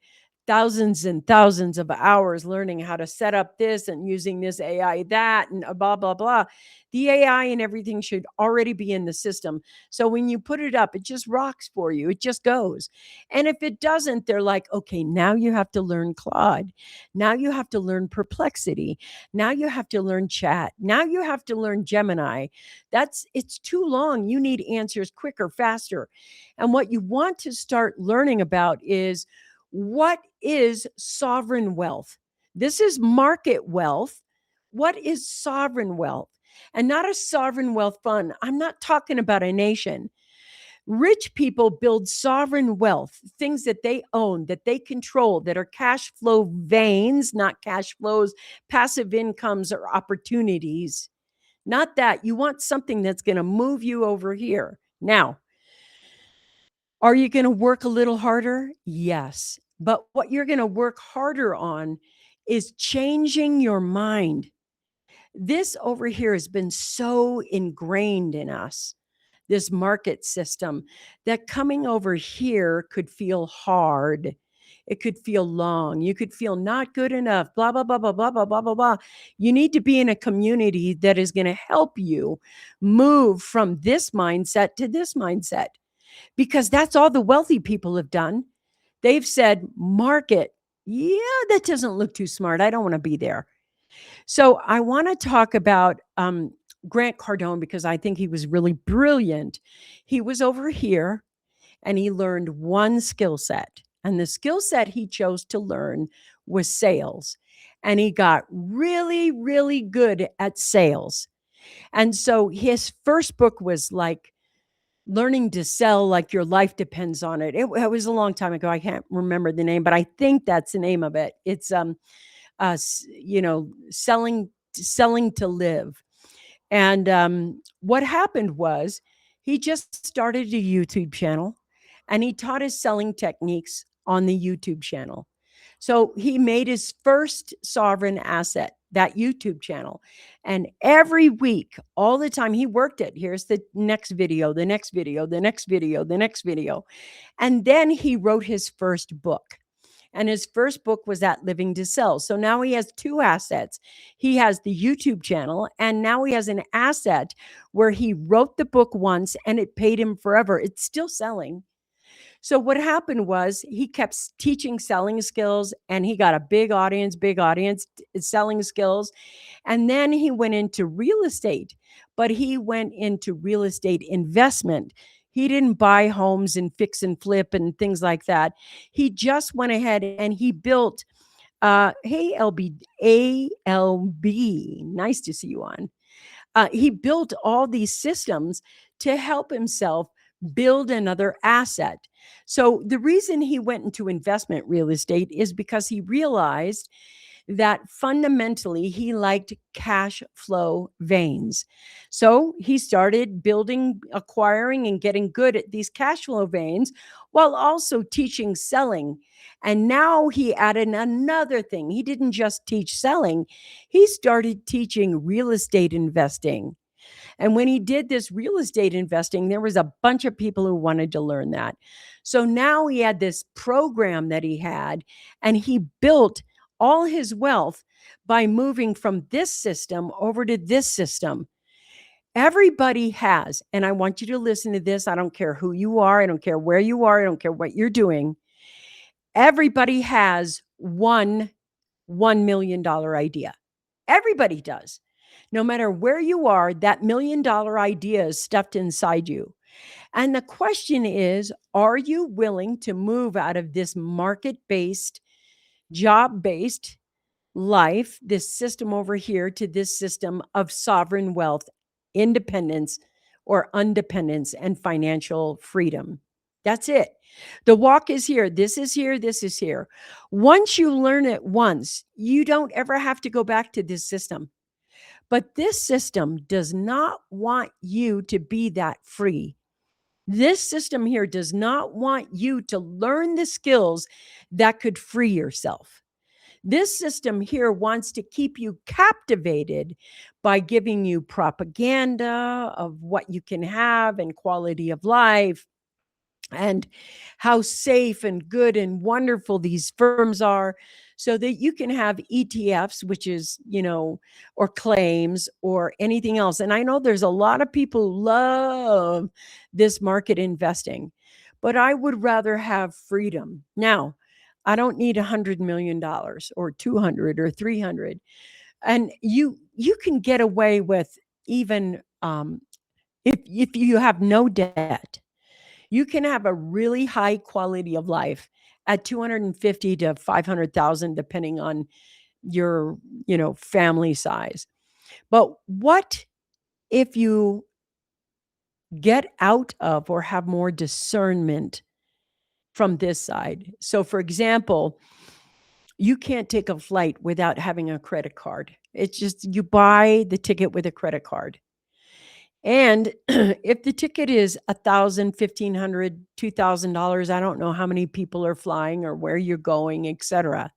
thousands and thousands of hours learning how to set up this and using this AI, that, and blah, blah, blah. The AI and everything should already be in the system. So when you put it up, it just rocks for you. It just goes. And if it doesn't, they're like, okay, now you have to learn Claude. Now you have to learn Perplexity. Now you have to learn Chat. Now you have to learn Gemini. It's too long. You need answers quicker, faster. And what you want to start learning about is, what is sovereign wealth? This is market wealth. What is sovereign wealth? And not a sovereign wealth fund. I'm not talking about a nation. Rich people build sovereign wealth, things that they own, that they control, that are cash flow veins, not cash flows, passive incomes, or opportunities. Not that. You want something that's going to move you over here. Now, are you going to work a little harder? Yes. But what you're going to work harder on is changing your mind. This over here has been so ingrained in us, this market system, that coming over here could feel hard. It could feel long. You could feel not good enough, blah, blah, blah, blah, blah, blah, blah, blah, blah. You need to be in a community that is going to help you move from this mindset to this mindset, because that's all the wealthy people have done. They've said, market, yeah, that doesn't look too smart. I don't want to be there. So I want to talk about Grant Cardone, because I think he was really brilliant. He was over here and he learned one skill set. And the skill set he chose to learn was sales. And he got really, really good at sales. And so his first book was like Learning to Sell Like Your Life Depends on It. It was a long time ago. I can't remember the name, but I think that's the name of it. It's selling to live. And what happened was he just started a YouTube channel and he taught his selling techniques on the YouTube channel. So he made his first sovereign asset, that YouTube channel. And every week, all the time, he worked it. Here's the next video, the next video, the next video, the next video. And then he wrote his first book. And his first book was That Living to Sell. So now he has two assets. He has the YouTube channel, and now he has an asset where he wrote the book once and it paid him forever. It's still selling. So what happened was he kept teaching selling skills, and he got a big audience, selling skills. And then he went into real estate, but he went into real estate investment. He didn't buy homes and fix and flip and things like that. He just went ahead and he built, hey, ALB, nice to see you on. He built all these systems to help himself build another asset. So the reason he went into investment real estate is because he realized that fundamentally he liked cash flow veins. So he started building, acquiring, and getting good at these cash flow veins while also teaching selling. And now he added another thing. He didn't just teach selling, he started teaching real estate investing. And when he did this real estate investing, there was a bunch of people who wanted to learn that. So now he had this program that he had, and he built all his wealth by moving from this system over to this system. Everybody has, and I want you to listen to this. I don't care who you are. I don't care where you are. I don't care what you're doing. Everybody has $1 million idea. Everybody does. No matter where you are, that $1 million idea is stuffed inside you. And the question is, are you willing to move out of this market-based, job-based life, this system over here, to this system of sovereign wealth, independence or undependence, and financial freedom? That's it. The walk is here. This is here. This is here. Once you learn it once, you don't ever have to go back to this system. But this system does not want you to be that free. This system here does not want you to learn the skills that could free yourself. This system here wants to keep you captivated by giving you propaganda of what you can have and quality of life, and how safe and good and wonderful these firms are, so that you can have ETFs, which is, or claims or anything else. And I know there's a lot of people who love this market investing, but I would rather have freedom. Now, I don't need $100 million or 200 or 300. And you can get away with, even if you have no debt, you can have a really high quality of life at 250 to 500,000, depending on your, family size. But what if you get out of or have more discernment from this side? So for example, you can't take a flight without having a credit card. It's just, you buy the ticket with a credit card. And if the ticket is $1,000, $1,500, $2,000, I don't know how many people are flying or where you're going, etc.,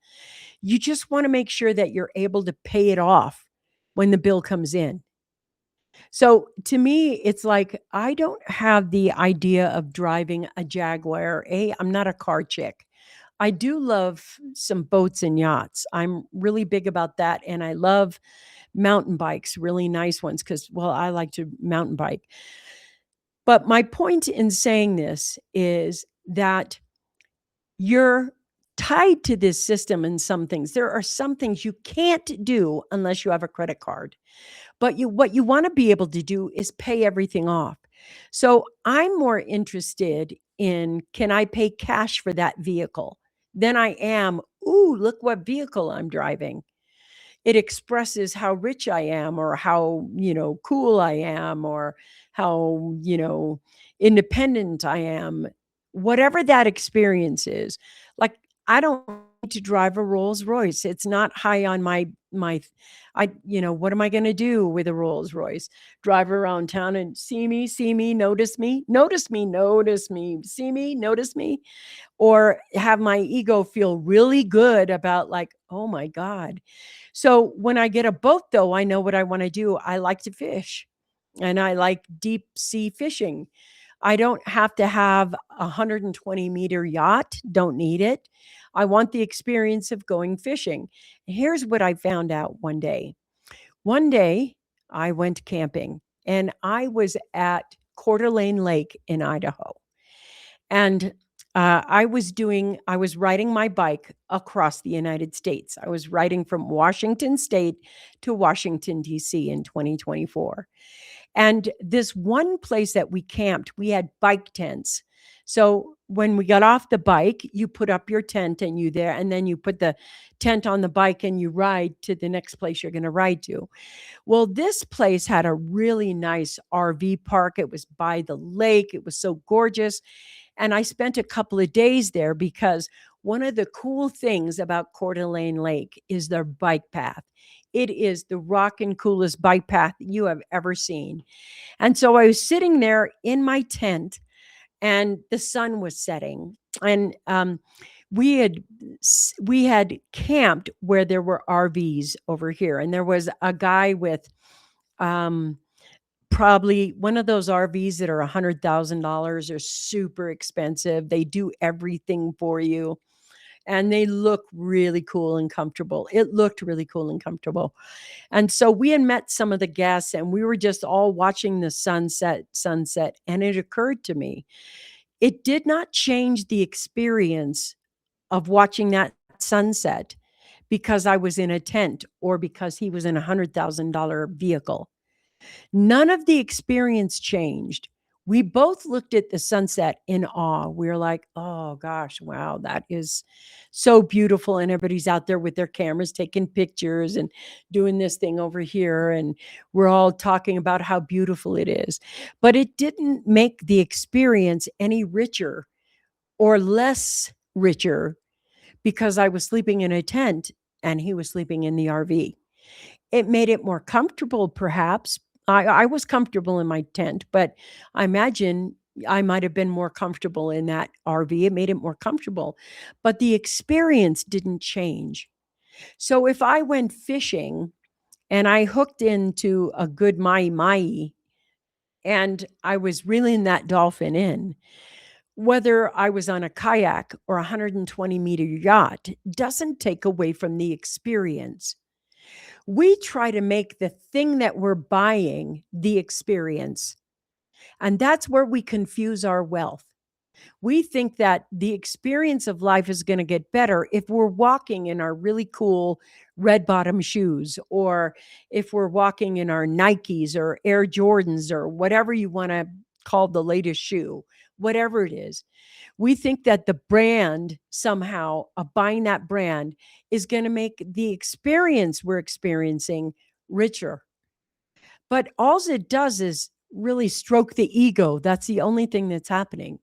You just want to make sure that you're able to pay it off when the bill comes in. So to me, it's like I don't have the idea of driving a Jaguar. I'm not a car chick. I do love some boats and yachts. I'm really big about that. And I love mountain bikes, really nice ones, because, well, I like to mountain bike. But my point in saying this is that you're tied to this system in some things. There are some things you can't do unless you have a credit card. But what you want to be able to do is pay everything off. So I'm more interested in, can I pay cash for that vehicle than I am, ooh, look what vehicle I'm driving. It expresses how rich I am, or how, cool I am, or how, independent I am. Whatever that experience is. Like, I don't need to drive a Rolls Royce. It's not high on my what am I going to do with a Rolls Royce? Drive around town and see me, notice me, notice me, notice me, see me, notice me, or have my ego feel really good about, like, oh my God. So when I get a boat, though, I know what I want to do. I like to fish, and I like deep sea fishing. I don't have to have a 120-meter yacht. Don't need it. I want the experience of going fishing. Here's what I found out one day. One day I went camping, and I was at Coeur d'Alene Lake in Idaho. And I was riding my bike across the United States. I was riding from Washington State to Washington, D.C. in 2024. And this one place that we camped, we had bike tents. So when we got off the bike, you put up your tent and then you put the tent on the bike and you ride to the next place you're going to ride to. Well, this place had a really nice RV park. It was by the lake. It was so gorgeous. And I spent a couple of days there because one of the cool things about Coeur d'Alene Lake is their bike path. It is the rockin' coolest bike path you have ever seen. And so I was sitting there in my tent, and the sun was setting. And we had we had camped where there were RVs over here, and there was a guy with um, probably one of those RVs that are $100,000, are super expensive. They do everything for you, and they look really cool and comfortable. It looked really cool and comfortable. And so we had met some of the guests, and we were just all watching the sunset. And it occurred to me, it did not change the experience of watching that sunset because I was in a tent or because he was in $100,000 vehicle. None of the experience changed. We both looked at the sunset in awe. We were like, oh gosh, wow, that is so beautiful. And everybody's out there with their cameras taking pictures and doing this thing over here. And we're all talking about how beautiful it is. But it didn't make the experience any richer or less richer because I was sleeping in a tent and he was sleeping in the RV. It made it more comfortable, perhaps. I was comfortable in my tent, but I imagine I might have been more comfortable in that RV. It made it more comfortable, but the experience didn't change. So if I went fishing and I hooked into a good mai and I was reeling that dolphin in, whether I was on a kayak or a 120-meter yacht doesn't take away from the experience. We try to make the thing that we're buying the experience. And that's where we confuse our wealth. We think that the experience of life is going to get better if we're walking in our really cool red bottom shoes, or if we're walking in our Nikes or Air Jordans or whatever you want to call the latest shoe, whatever it is. We think that the brand, somehow of buying that brand, is going to make the experience we're experiencing richer. But all it does is really stroke the ego. That's the only thing that's happening.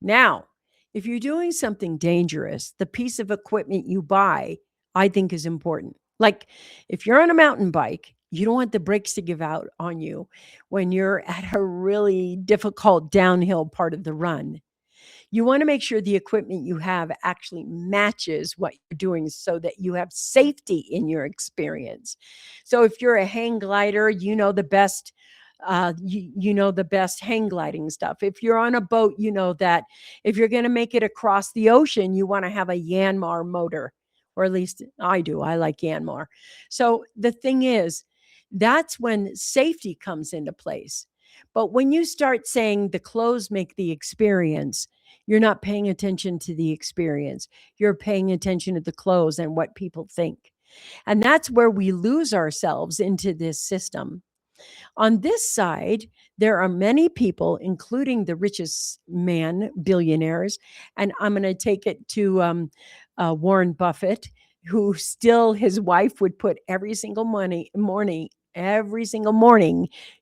Now, if you're doing something dangerous, the piece of equipment you buy, I think, is important. Like if you're on a mountain bike, you don't want the brakes to give out on you when you're at a really difficult downhill part of the run. You want to make sure the equipment you have actually matches what you're doing so that you have safety in your experience. So if you're a hang glider, you know the best. You know the best hang gliding stuff. If you're on a boat, you know that if you're going to make it across the ocean, you want to have a Yanmar motor, or at least I do. I like Yanmar. So the thing is, that's when safety comes into place. But when you start saying the clothes make the experience, you're not paying attention to the experience. You're paying attention to the clothes and what people think. And that's where we lose ourselves into this system. On this side, there are many people, including the richest man, billionaires, and I'm going to take it to Warren Buffett, who still his wife would put every single morning,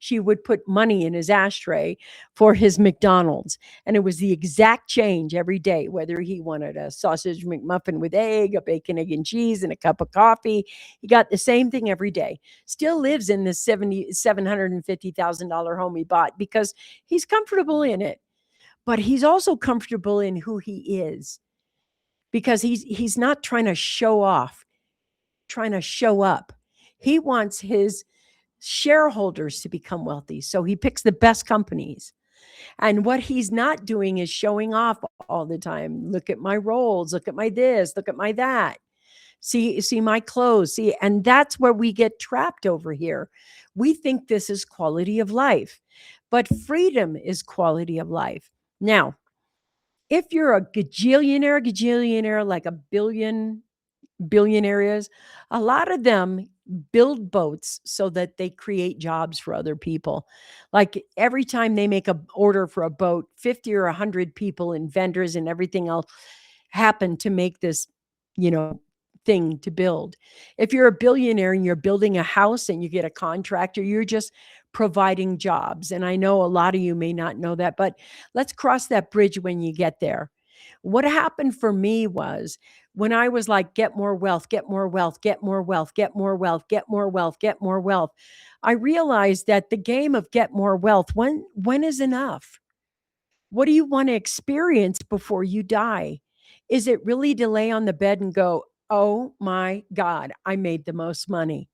she would put money in his ashtray for his McDonald's. And it was the exact change every day, whether he wanted a sausage McMuffin with egg, a bacon, egg, and cheese, and a cup of coffee. He got the same thing every day. Still lives in this $750,000 home he bought because he's comfortable in it. But he's also comfortable in who he is because he's not trying to show off, trying to show up. He wants his shareholders to become wealthy. So he picks the best companies. And what he's not doing is showing off all the time. Look at my rolls, look at my this, look at my that. See my clothes. See, and that's where we get trapped over here. We think this is quality of life, but freedom is quality of life. Now, if you're a gajillionaire, like a billionaires, a lot of them build boats so that they create jobs for other people. Like every time they make a order for a boat, 50 or 100 people and vendors and everything else happen to make this, you know, thing to build. If you're a billionaire and you're building a house and you get a contractor, you're just providing jobs. And I know a lot of you may not know that, but let's cross that bridge when you get there. What happened for me was when I was like, get more wealth, get more wealth, get more wealth, get more wealth, get more wealth, get more wealth. I realized that the game of get more wealth, when is enough? What do you want to experience before you die? Is it really to lay on the bed and go, oh my God, I made the most money?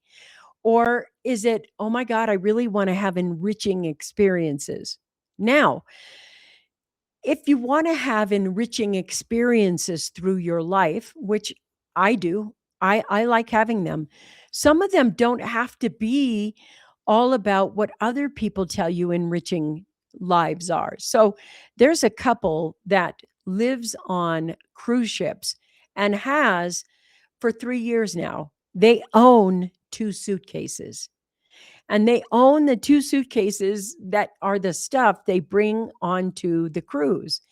Or is it, oh my God, I really want to have enriching experiences? Now, if you want to have enriching experiences through your life, which I do, I like having them. Some of them don't have to be all about what other people tell you enriching lives are. So there's a couple that lives on cruise ships and has for 3 years now. They own two suitcases and they own the two suitcases that are the stuff they bring onto the cruise.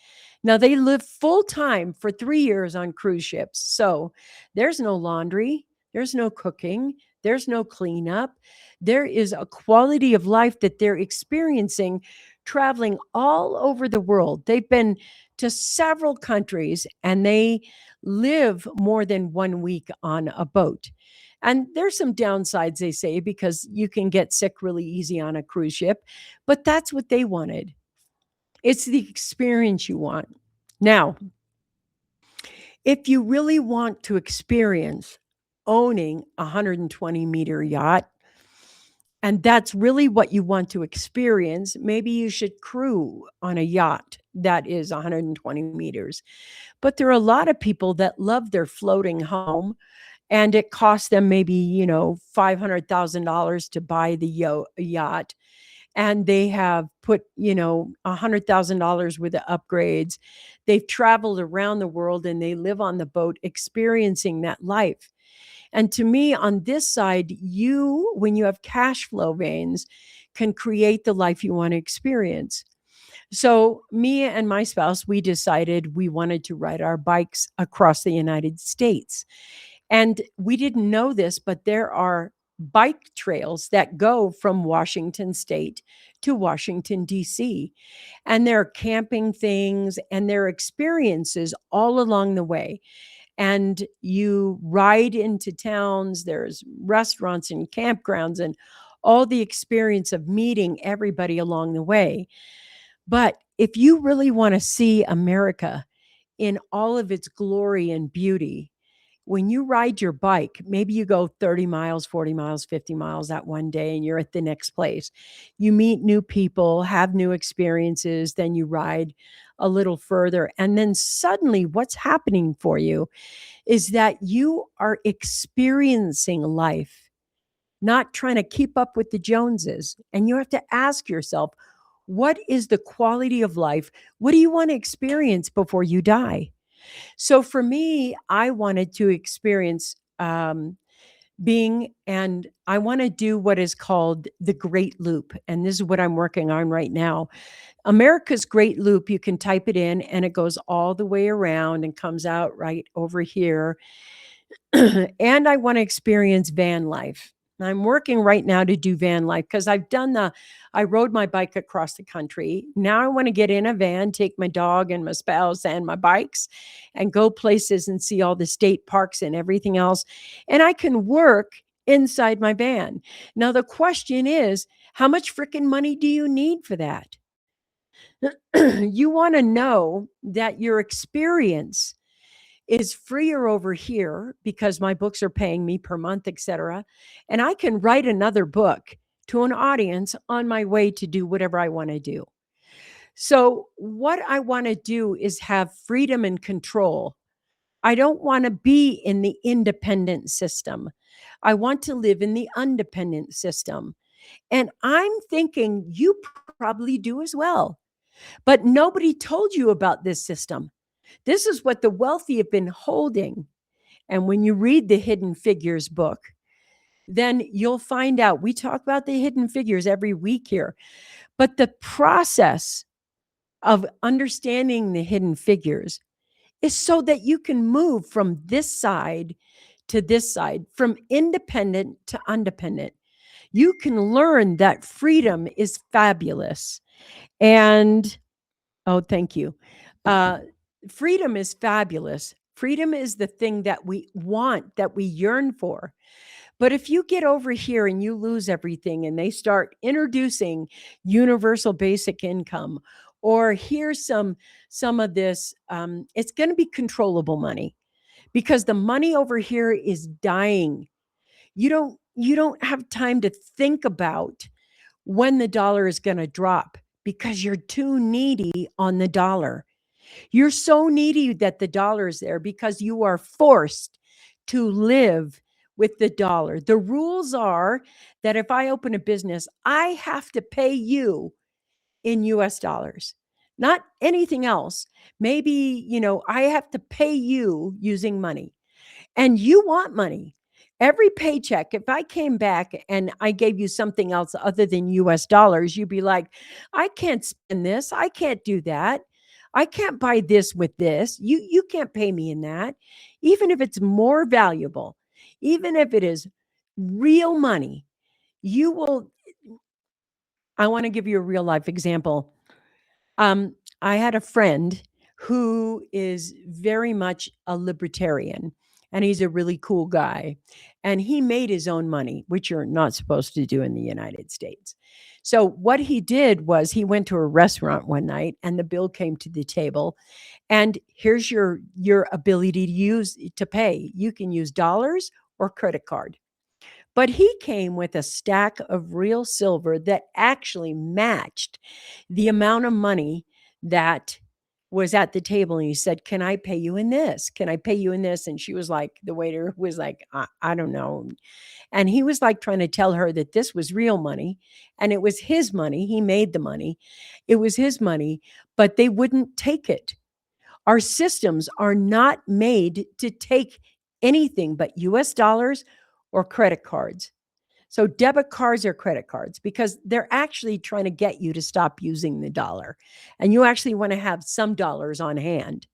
Now they live full time for 3 years on cruise ships. So there's no laundry, there's no cooking, there's no cleanup. There is a quality of life that they're experiencing traveling all over the world. They've been to several countries and they live more than 1 week on a boat. And there's some downsides, they say, because you can get sick really easy on a cruise ship, but that's what they wanted. It's the experience you want. Now, if you really want to experience owning a 120-meter yacht, and that's really what you want to experience, maybe you should crew on a yacht that is 120 meters. But there are a lot of people that love their floating home and it costs them maybe, $500,000 to buy the yacht. And they have put, $100,000 worth of upgrades. They've traveled around the world and they live on the boat experiencing that life. And to me, on this side, when you have cash flow veins, can create the life you want to experience. So me and my spouse, we decided we wanted to ride our bikes across the United States. And we didn't know this, but there are bike trails that go from Washington State to Washington, D.C. And there are camping things and there are experiences all along the way. And you ride into towns, there's restaurants and campgrounds and all the experience of meeting everybody along the way. But if you really want to see America in all of its glory and beauty, when you ride your bike, maybe you go 30 miles, 40 miles, 50 miles that one day and you're at the next place. You meet new people, have new experiences, then you ride a little further. And then suddenly, what's happening for you is that you are experiencing life, not trying to keep up with the Joneses. And you have to ask yourself, what is the quality of life? What do you want to experience before you die? So for me, I wanted to experience being, and I want to do what is called the Great Loop. And this is what I'm working on right now. America's Great Loop, you can type it in and it goes all the way around and comes out right over here. And I want to experience van life. I'm working right now to do van life because I rode my bike across the country. Now I want to get in a van, take my dog and my spouse and my bikes and go places and see all the state parks and everything else. And I can work inside my van. Now, the question is, how much freaking money do you need for that? You want to know that your experience is freer over here because my books are paying me per month, etc. And I can write another book to an audience on my way to do whatever I want to do. So, what I want to do is have freedom and control. I don't want to be in the independent system. I want to live in the undependent system. And I'm thinking you probably do as well. But nobody told you about this system. This is what the wealthy have been holding. And when you read the Hidden Figures book, then you'll find out. We talk about the hidden figures every week here, but the process of understanding the hidden figures is so that you can move from this side to this side, from independent to undependent. You can learn that freedom is fabulous. And, oh, thank you. Freedom is fabulous. Freedom is the thing that we want, that we yearn for. But if you get over here and you lose everything and they start introducing universal basic income, or here's some of this, it's going to be controllable money because the money over here is dying. You don't have time to think about when the dollar is going to drop because you're too needy on the dollar. You're so needy that the dollar is there because you are forced to live with the dollar. The rules are that if I open a business, I have to pay you in US dollars, not anything else. Maybe, I have to pay you using money and you want money. Every paycheck, if I came back and I gave you something else other than US dollars, you'd be like, I can't spend this. I can't do that. I can't buy this with this. You can't pay me in that. Even if it's more valuable, even if it is real money, you will. I want to give you a real life example. I had a friend who is very much a libertarian and he's a really cool guy. And he made his own money, which you're not supposed to do in the United States. So what he did was he went to a restaurant one night and the bill came to the table. And here's your ability to pay. You can use dollars or credit card. But he came with a stack of real silver that actually matched the amount of money that was at the table. And he said, can I pay you in this? Can I pay you in this? And she was like, the waiter was like, I don't know. And he was like trying to tell her that this was real money and it was his money. He made the money. It was his money, but they wouldn't take it. Our systems are not made to take anything but US dollars or credit cards. So debit cards or credit cards, because they're actually trying to get you to stop using the dollar. And you actually want to have some dollars on hand.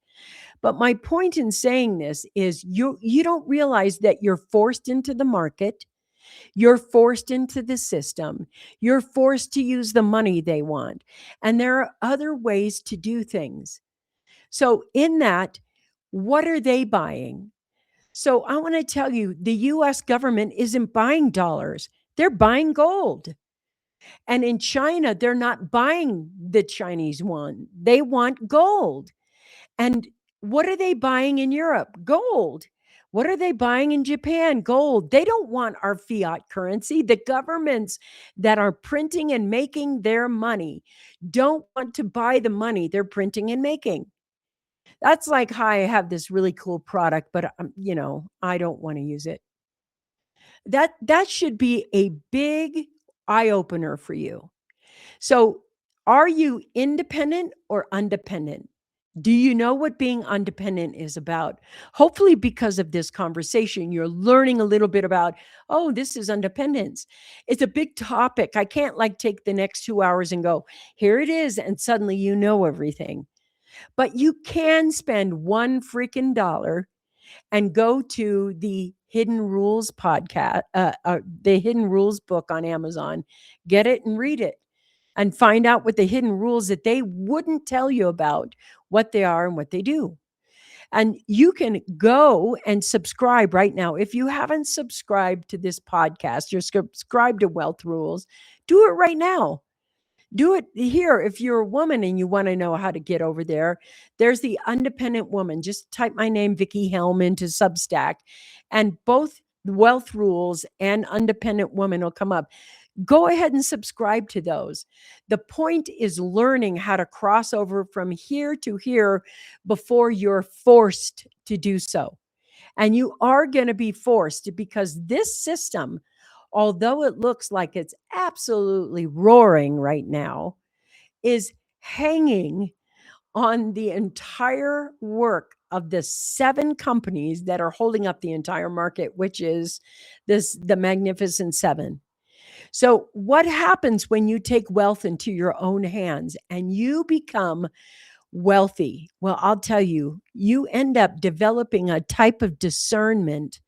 But my point in saying this is you don't realize that you're forced into the market. You're forced into the system. You're forced to use the money they want. And there are other ways to do things. So in that, what are they buying? So I want to tell you, the US government isn't buying dollars. They're buying gold. And in China, they're not buying the Chinese one. They want gold. And what are they buying in Europe? Gold. What are they buying in Japan? Gold. They don't want our fiat currency. The governments that are printing and making their money don't want to buy the money they're printing and making. That's like, hi, I have this really cool product, but I don't want to use it. That should be a big eye opener for you. So, are you independent or undependent? Do you know what being undependent is about? Hopefully, because of this conversation, you're learning a little bit about, oh, this is independence. It's a big topic. I can't like take the next 2 hours and go, here it is. And suddenly you know everything. But you can spend one freaking dollar and go to the Hidden Rules podcast, the Hidden Rules book on Amazon, get it and read it and find out what the hidden rules that they wouldn't tell you about, what they are and what they do. And you can go and subscribe right now. If you haven't subscribed to this podcast, you're subscribed to Wealth Rules, do it right now. Do it here. If you're a woman and you want to know how to get over there, there's the Undependent Woman. Just type my name, Vickie Helm, into Substack, and both Wealth Rules and Undependent Woman will come up. Go ahead and subscribe to those. The point is learning how to cross over from here to here before you're forced to do so. And you are going to be forced because this system, although it looks like it's absolutely roaring right now, is hanging on the entire work of the 7 companies that are holding up the entire market, which is the Magnificent Seven. So, what happens when you take wealth into your own hands and you become wealthy? Well, I'll tell you, you end up developing a type of discernment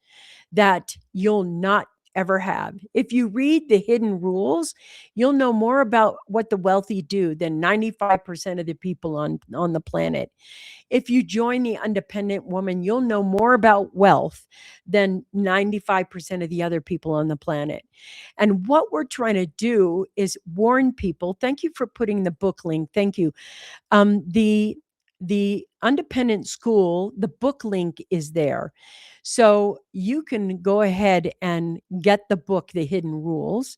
that you'll not ever have. If you read the Hidden Rules, you'll know more about what the wealthy do than 95% of the people on the planet. If you join the Undependent Woman, you'll know more about wealth than 95% of the other people on the planet. And what we're trying to do is warn people. Thank you for putting the book link. Thank you. The Undependent School, the book link is there. So you can go ahead and get the book, The Hidden Rules,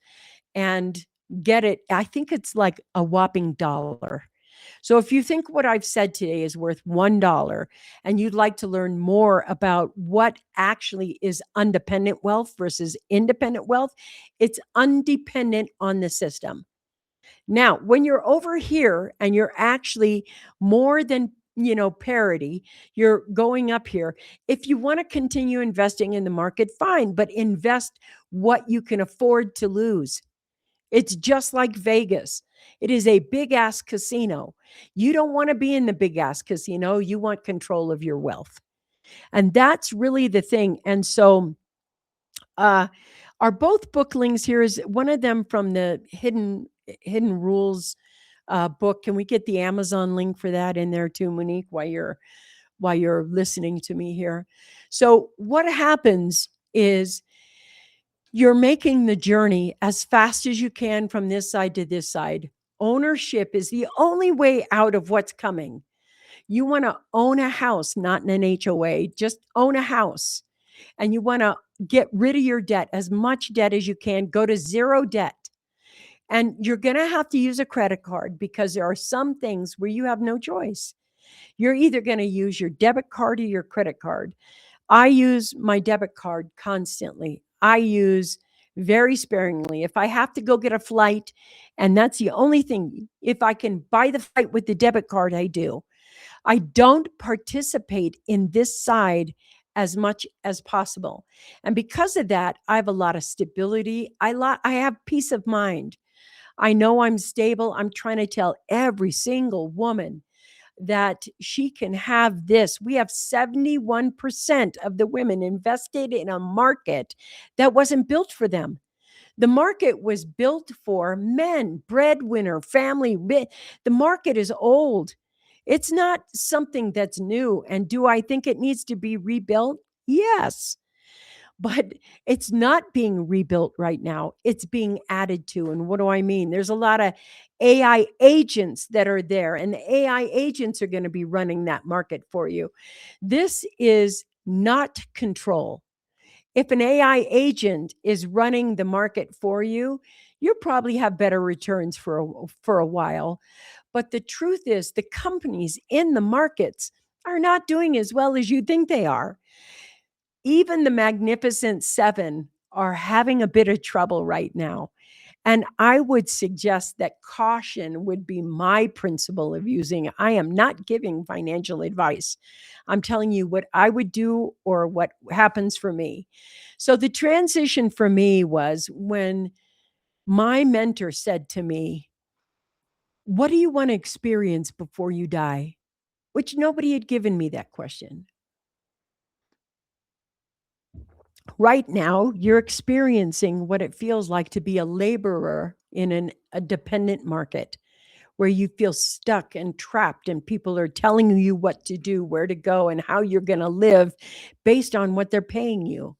and get it. I think it's like a whopping dollar. So if you think what I've said today is worth $1 and you'd like to learn more about what actually is undependent wealth versus independent wealth, it's undependent on the system. Now, when you're over here and you're actually more than parity, you're going up here. If you want to continue investing in the market, fine, but invest what you can afford to lose. It's just like Vegas. It is a big ass casino. You don't want to be in the big ass casino. You want control of your wealth. And that's really the thing. And so, are both book links here? Is one of them from the Hidden Rules book? Can we get the Amazon link for that in there too, Monique, while you're listening to me here? So what happens is you're making the journey as fast as you can from this side to this side. Ownership is the only way out of what's coming. You want to own a house, not in an HOA, just own a house. And you want to get rid of your debt, as much debt as you can, go to zero debt. And you're going to have to use a credit card because there are some things where you have no choice. You're either going to use your debit card or your credit card. I use my debit card constantly. I use very sparingly. If I have to go get a flight, and that's the only thing, if I can buy the flight with the debit card, I do. I don't participate in this side as much as possible. And because of that, I have a lot of stability. I have peace of mind. I know I'm stable. I'm trying to tell every single woman that she can have this. We have 71% of the women invested in a market that wasn't built for them. The market was built for men, breadwinner, family. The market is old. It's not something that's new. And do I think it needs to be rebuilt? Yes. but it's not being rebuilt right now. It's being added to. And what do I mean? There's a lot of AI agents that are there, and the AI agents are going to be running that market for you. This is not control. If an AI agent is running the market for you, you'll probably have better returns for a while. But the truth is, the companies in the markets are not doing as well as you think they are. Even the Magnificent Seven are having a bit of trouble right now. And I would suggest that caution would be my principle of using. I am not giving financial advice. I'm telling you what I would do or what happens for me. So the transition for me was when my mentor said to me, "What do you want to experience before you die?" Which nobody had given me that question. Right now, you're experiencing what it feels like to be a laborer in a dependent market where you feel stuck and trapped, and people are telling you what to do, where to go, and how you're going to live based on what they're paying you.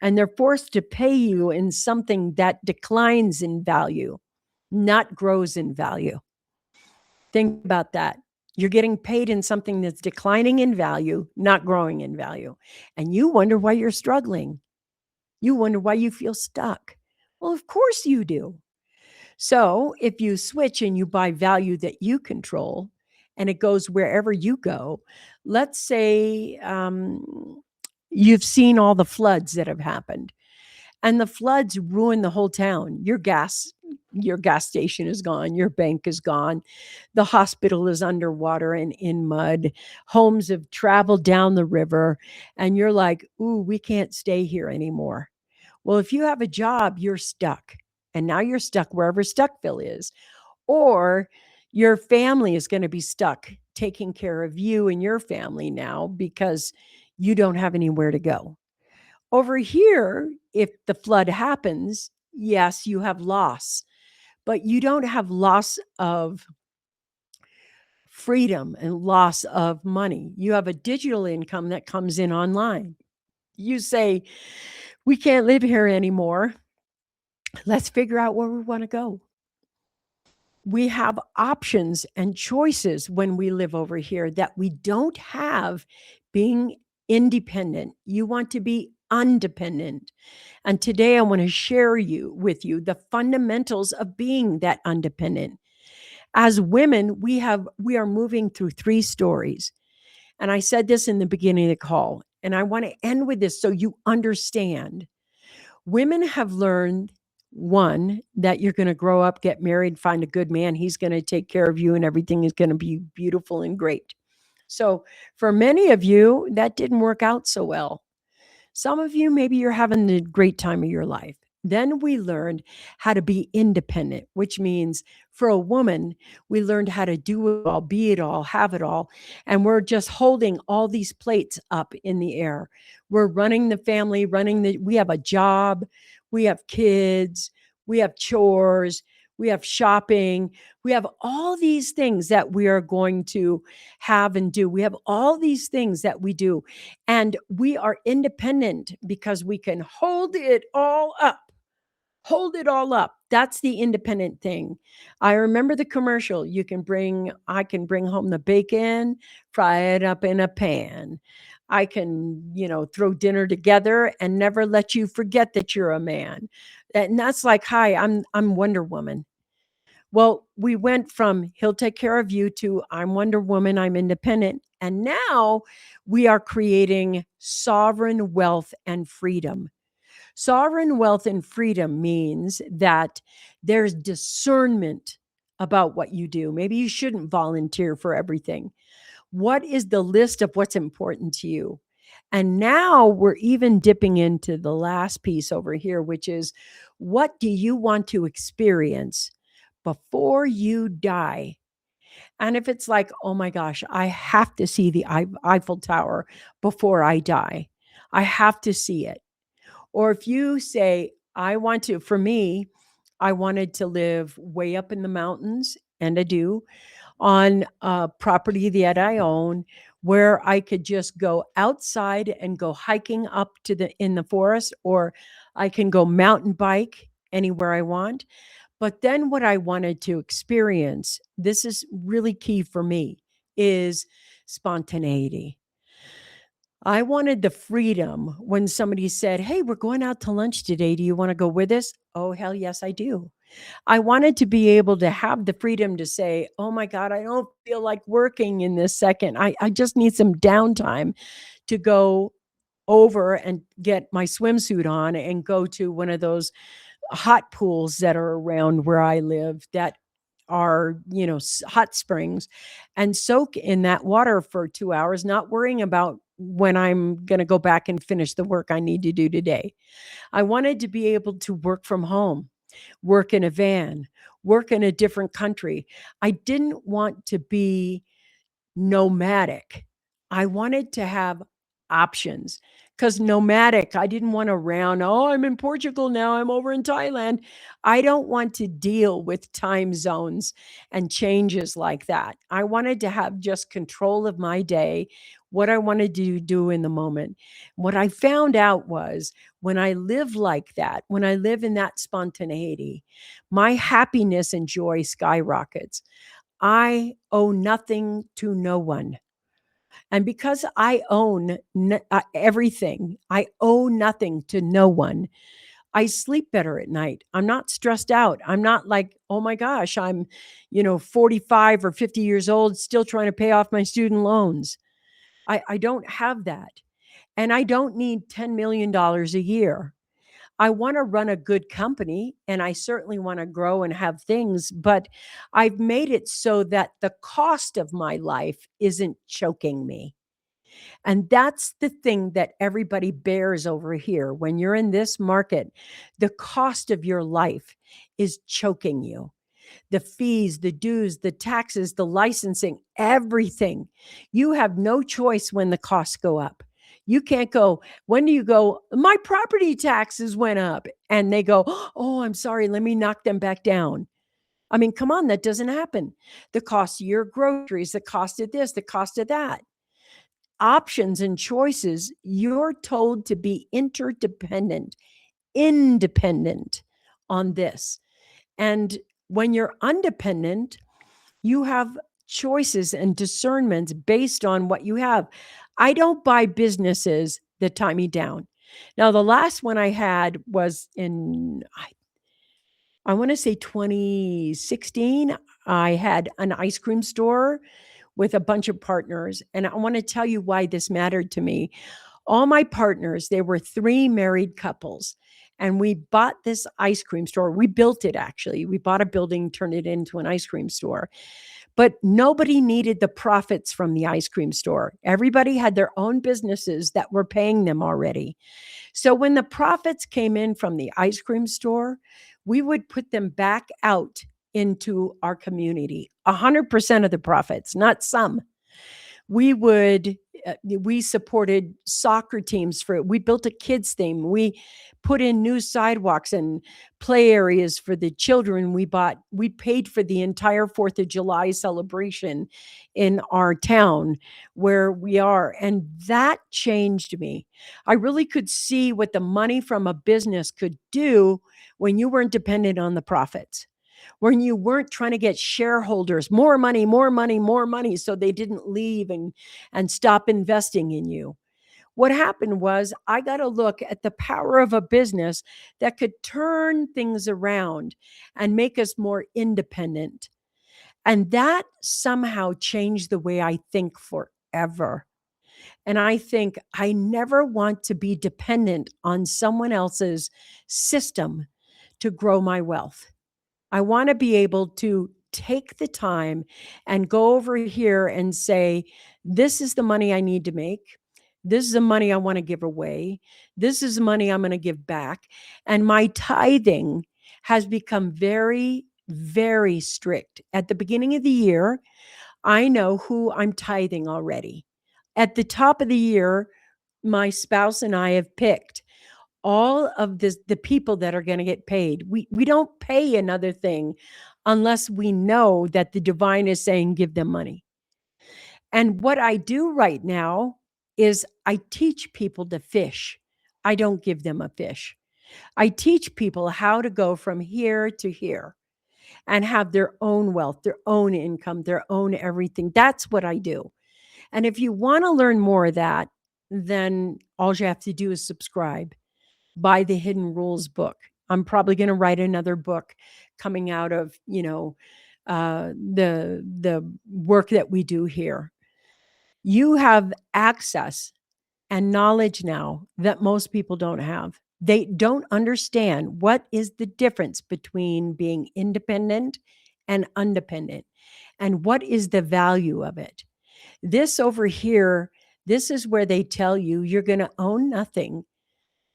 And they're forced to pay you in something that declines in value, not grows in value. Think about that. You're getting paid in something that's declining in value, not growing in value. And you wonder why you're struggling. You wonder why you feel stuck. Well, of course you do. So if you switch and you buy value that you control and it goes wherever you go, let's say you've seen all the floods that have happened, and the floods ruin the whole town. Your gas station is gone, your bank is gone, the hospital is underwater and in mud, homes have traveled down the river, and you're like, ooh, we can't stay here anymore. Well, if you have a job, you're stuck. And now you're stuck wherever Stuckville is. Or your family is going to be stuck taking care of you and your family now because you don't have anywhere to go. Over here, if the flood happens, yes, you have loss, but you don't have loss of freedom and loss of money. You have a digital income that comes in online. You say, we can't live here anymore. Let's figure out where we want to go. We have options and choices when we live over here that we don't have being independent. You want to be undependent. And today I want to share with you the fundamentals of being that undependent. As women, we are moving through three stories. And I said this in the beginning of the call, and I want to end with this so you understand. Women have learned, one, that you're going to grow up, get married, find a good man. He's going to take care of you, and everything is going to be beautiful and great. So, for many of you, that didn't work out so well. Some of you, maybe you're having the great time of your life. Then we learned how to be independent, which means for a woman, we learned how to do it all, be it all, have it all. And we're just holding all these plates up in the air. We're running the family, we have a job, we have kids, we have chores, we have shopping, we have all these things that we are going to have and do. We have all these things that we do. And we are independent because we can hold it all up. Hold it all up. That's the independent thing. I remember the commercial. I can bring home the bacon, fry it up in a pan. I can, throw dinner together and never let you forget that you're a man. And that's like, hi, I'm Wonder Woman. Well, we went from he'll take care of you to I'm Wonder Woman, I'm independent. And now we are creating sovereign wealth and freedom. Sovereign wealth and freedom means that there's discernment about what you do. Maybe you shouldn't volunteer for everything. What is the list of what's important to you? And now we're even dipping into the last piece over here, which is what do you want to experience before you die? And if it's like, oh my gosh, I have to see the Eiffel Tower before I die, I have to see it. Or if you say, for me, I wanted to live way up in the mountains, and I do, on a property that I own where I could just go outside and go hiking up to the in the forest, or I can go mountain bike anywhere I want. But then what I wanted to experience, this is really key for me, is spontaneity. I wanted the freedom when somebody said, "Hey, we're going out to lunch today. Do you want to go with us?" Oh, hell yes, I do. I wanted to be able to have the freedom to say, "Oh my God, I don't feel like working in this second. I just need some downtime to go over and get my swimsuit on and go to one of those hot pools that are around where I live that are, hot springs, and soak in that water for 2 hours, not worrying about when I'm gonna go back and finish the work I need to do today." I wanted to be able to work from home, work in a van, work in a different country. I didn't want to be nomadic. I wanted to have options, because nomadic, I didn't want to round, "Oh, I'm in Portugal now, I'm over in Thailand." I don't want to deal with time zones and changes like that. I wanted to have just control of my day, what I wanted to do in the moment. What I found out was when I live like that, when I live in that spontaneity, my happiness and joy skyrockets. I owe nothing to no one. And because I own everything, I owe nothing to no one. I sleep better at night. I'm not stressed out. I'm not like, "Oh my gosh, I'm, 45 or 50 years old, still trying to pay off my student loans." I don't have that. And I don't need $10 million a year. I wanna run a good company, and I certainly wanna grow and have things, but I've made it so that the cost of my life isn't choking me. And that's the thing that everybody bears over here. When you're in this market, the cost of your life is choking you. The fees, the dues, the taxes, the licensing, everything. You have no choice when the costs go up. You can't go, when do you go, "My property taxes went up." And they go, "Oh, I'm sorry, let me knock them back down." I mean, come on, that doesn't happen. The cost of your groceries, the cost of this, the cost of that. Options and choices, you're told to be interdependent, independent on this. And when you're undependent, you have choices and discernments based on what you have. I don't buy businesses that tie me down. Now, the last one I had was in, I want to say 2016. I had an ice cream store with a bunch of partners. And I want to tell you why this mattered to me. All my partners, they were three married couples. And we bought this ice cream store. We built it actually. We bought a building, turned it into an ice cream store. But nobody needed the profits from the ice cream store. Everybody had their own businesses that were paying them already. So when the profits came in from the ice cream store, we would put them back out into our community. 100% of the profits, not some. We supported soccer teams for it. We built a kids theme. We put in new sidewalks and play areas for the children. We paid for the entire 4th of July celebration in our town where we are. And that changed me. I really could see what the money from a business could do when you weren't dependent on the profits, when you weren't trying to get shareholders more money, more money, more money, so they didn't leave and stop investing in you. What happened was I got a look at the power of a business that could turn things around and make us more independent. And that somehow changed the way I think forever. And I think I never want to be dependent on someone else's system to grow my wealth. I want to be able to take the time and go over here and say, "This is the money I need to make. This is the money I want to give away. This is the money I'm going to give back." And my tithing has become very, very strict. At the beginning of the year, I know who I'm tithing already. At the top of the year, my spouse and I have picked all of the people that are gonna get paid. We don't pay another thing unless we know that the divine is saying, "Give them money." And what I do right now is I teach people to fish. I don't give them a fish. I teach people how to go from here to here and have their own wealth, their own income, their own everything. That's what I do. And if you want to learn more of that, then all you have to do is subscribe, buy the Hidden Rules book. I'm probably going to write another book coming out of, the work that we do here. You have access and knowledge now that most people don't have. They don't understand what is the difference between being independent and undependent and what is the value of it. This over here, this is where they tell you you're going to own nothing,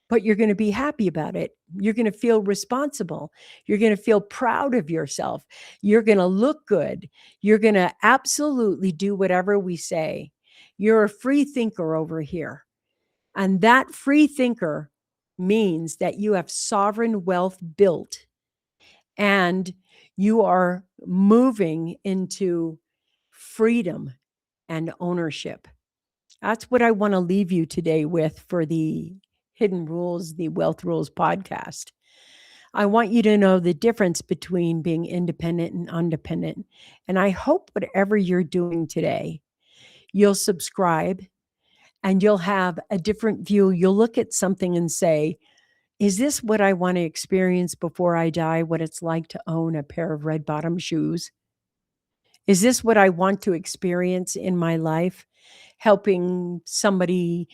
but you're going to be happy about it. You're going to feel responsible. You're going to feel proud of yourself. You're going to look good. You're going to absolutely do whatever we say. You're a free thinker over here. And that free thinker means that you have sovereign wealth built and you are moving into freedom and ownership. That's what I want to leave you today with for the Hidden Rules, the Wealth Rules podcast. I want you to know the difference between being independent and undependent. And I hope whatever you're doing today, you'll subscribe and you'll have a different view. You'll look at something and say, is this what I want to experience before I die? What it's like to own a pair of red bottom shoes? Is this what I want to experience in my life? Helping somebody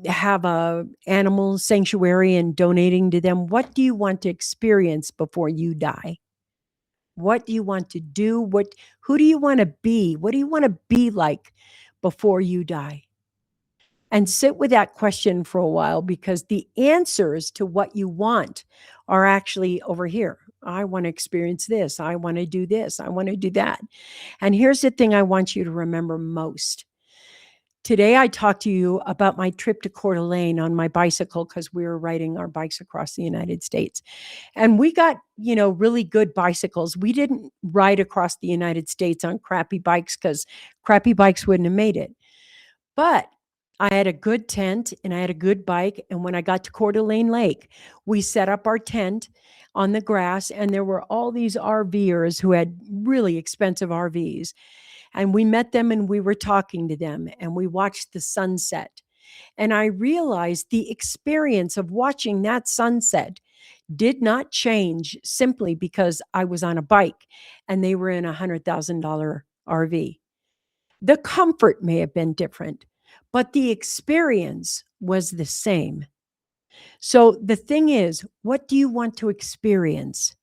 have a animal sanctuary and donating to them. What do you want to experience before you die? What do you want to do? Who do you want to be? What do you want to be like before you die? And sit with that question for a while, because the answers to what you want are actually over here. I want to experience this. I want to do this. I want to do that. And here's the thing I want you to remember most. Today, I talked to you about my trip to Coeur d'Alene on my bicycle because we were riding our bikes across the United States. And we got, really good bicycles. We didn't ride across the United States on crappy bikes because crappy bikes wouldn't have made it. But I had a good tent and I had a good bike. And when I got to Coeur d'Alene Lake, we set up our tent on the grass, and there were all these RVers who had really expensive RVs. And we met them and we were talking to them and we watched the sunset. And I realized the experience of watching that sunset did not change simply because I was on a bike and they were in a $100,000 RV. The comfort may have been different, but the experience was the same. So the thing is, what do you want to experience?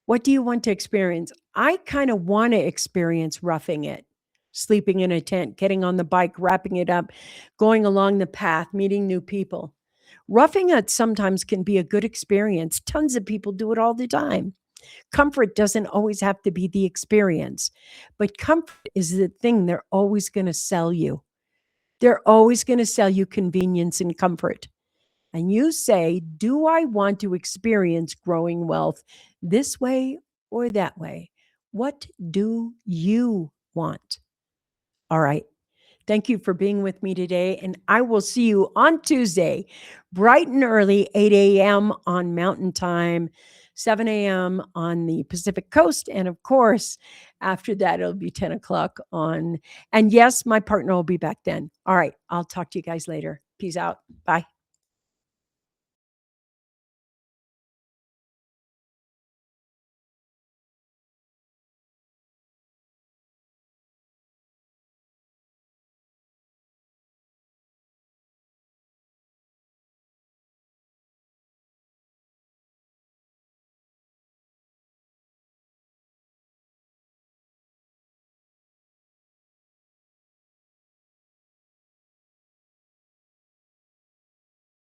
What do you want to experience? I kind of want to experience roughing it, sleeping in a tent, getting on the bike, wrapping it up, going along the path, meeting new people. Roughing it sometimes can be a good experience. Tons of people do it all the time. Comfort doesn't always have to be the experience, but comfort is the thing they're always going to sell you. They're always going to sell you convenience and comfort. And you say, do I want to experience growing wealth this way or that way? What do you want? All right. Thank you for being with me today. And I will see you on Tuesday, bright and early, 8 a.m. on Mountain Time, 7 a.m. on the Pacific Coast. And of course, after that, it'll be 10 o'clock on. And yes, my partner will be back then. All right. I'll talk to you guys later. Peace out. Bye.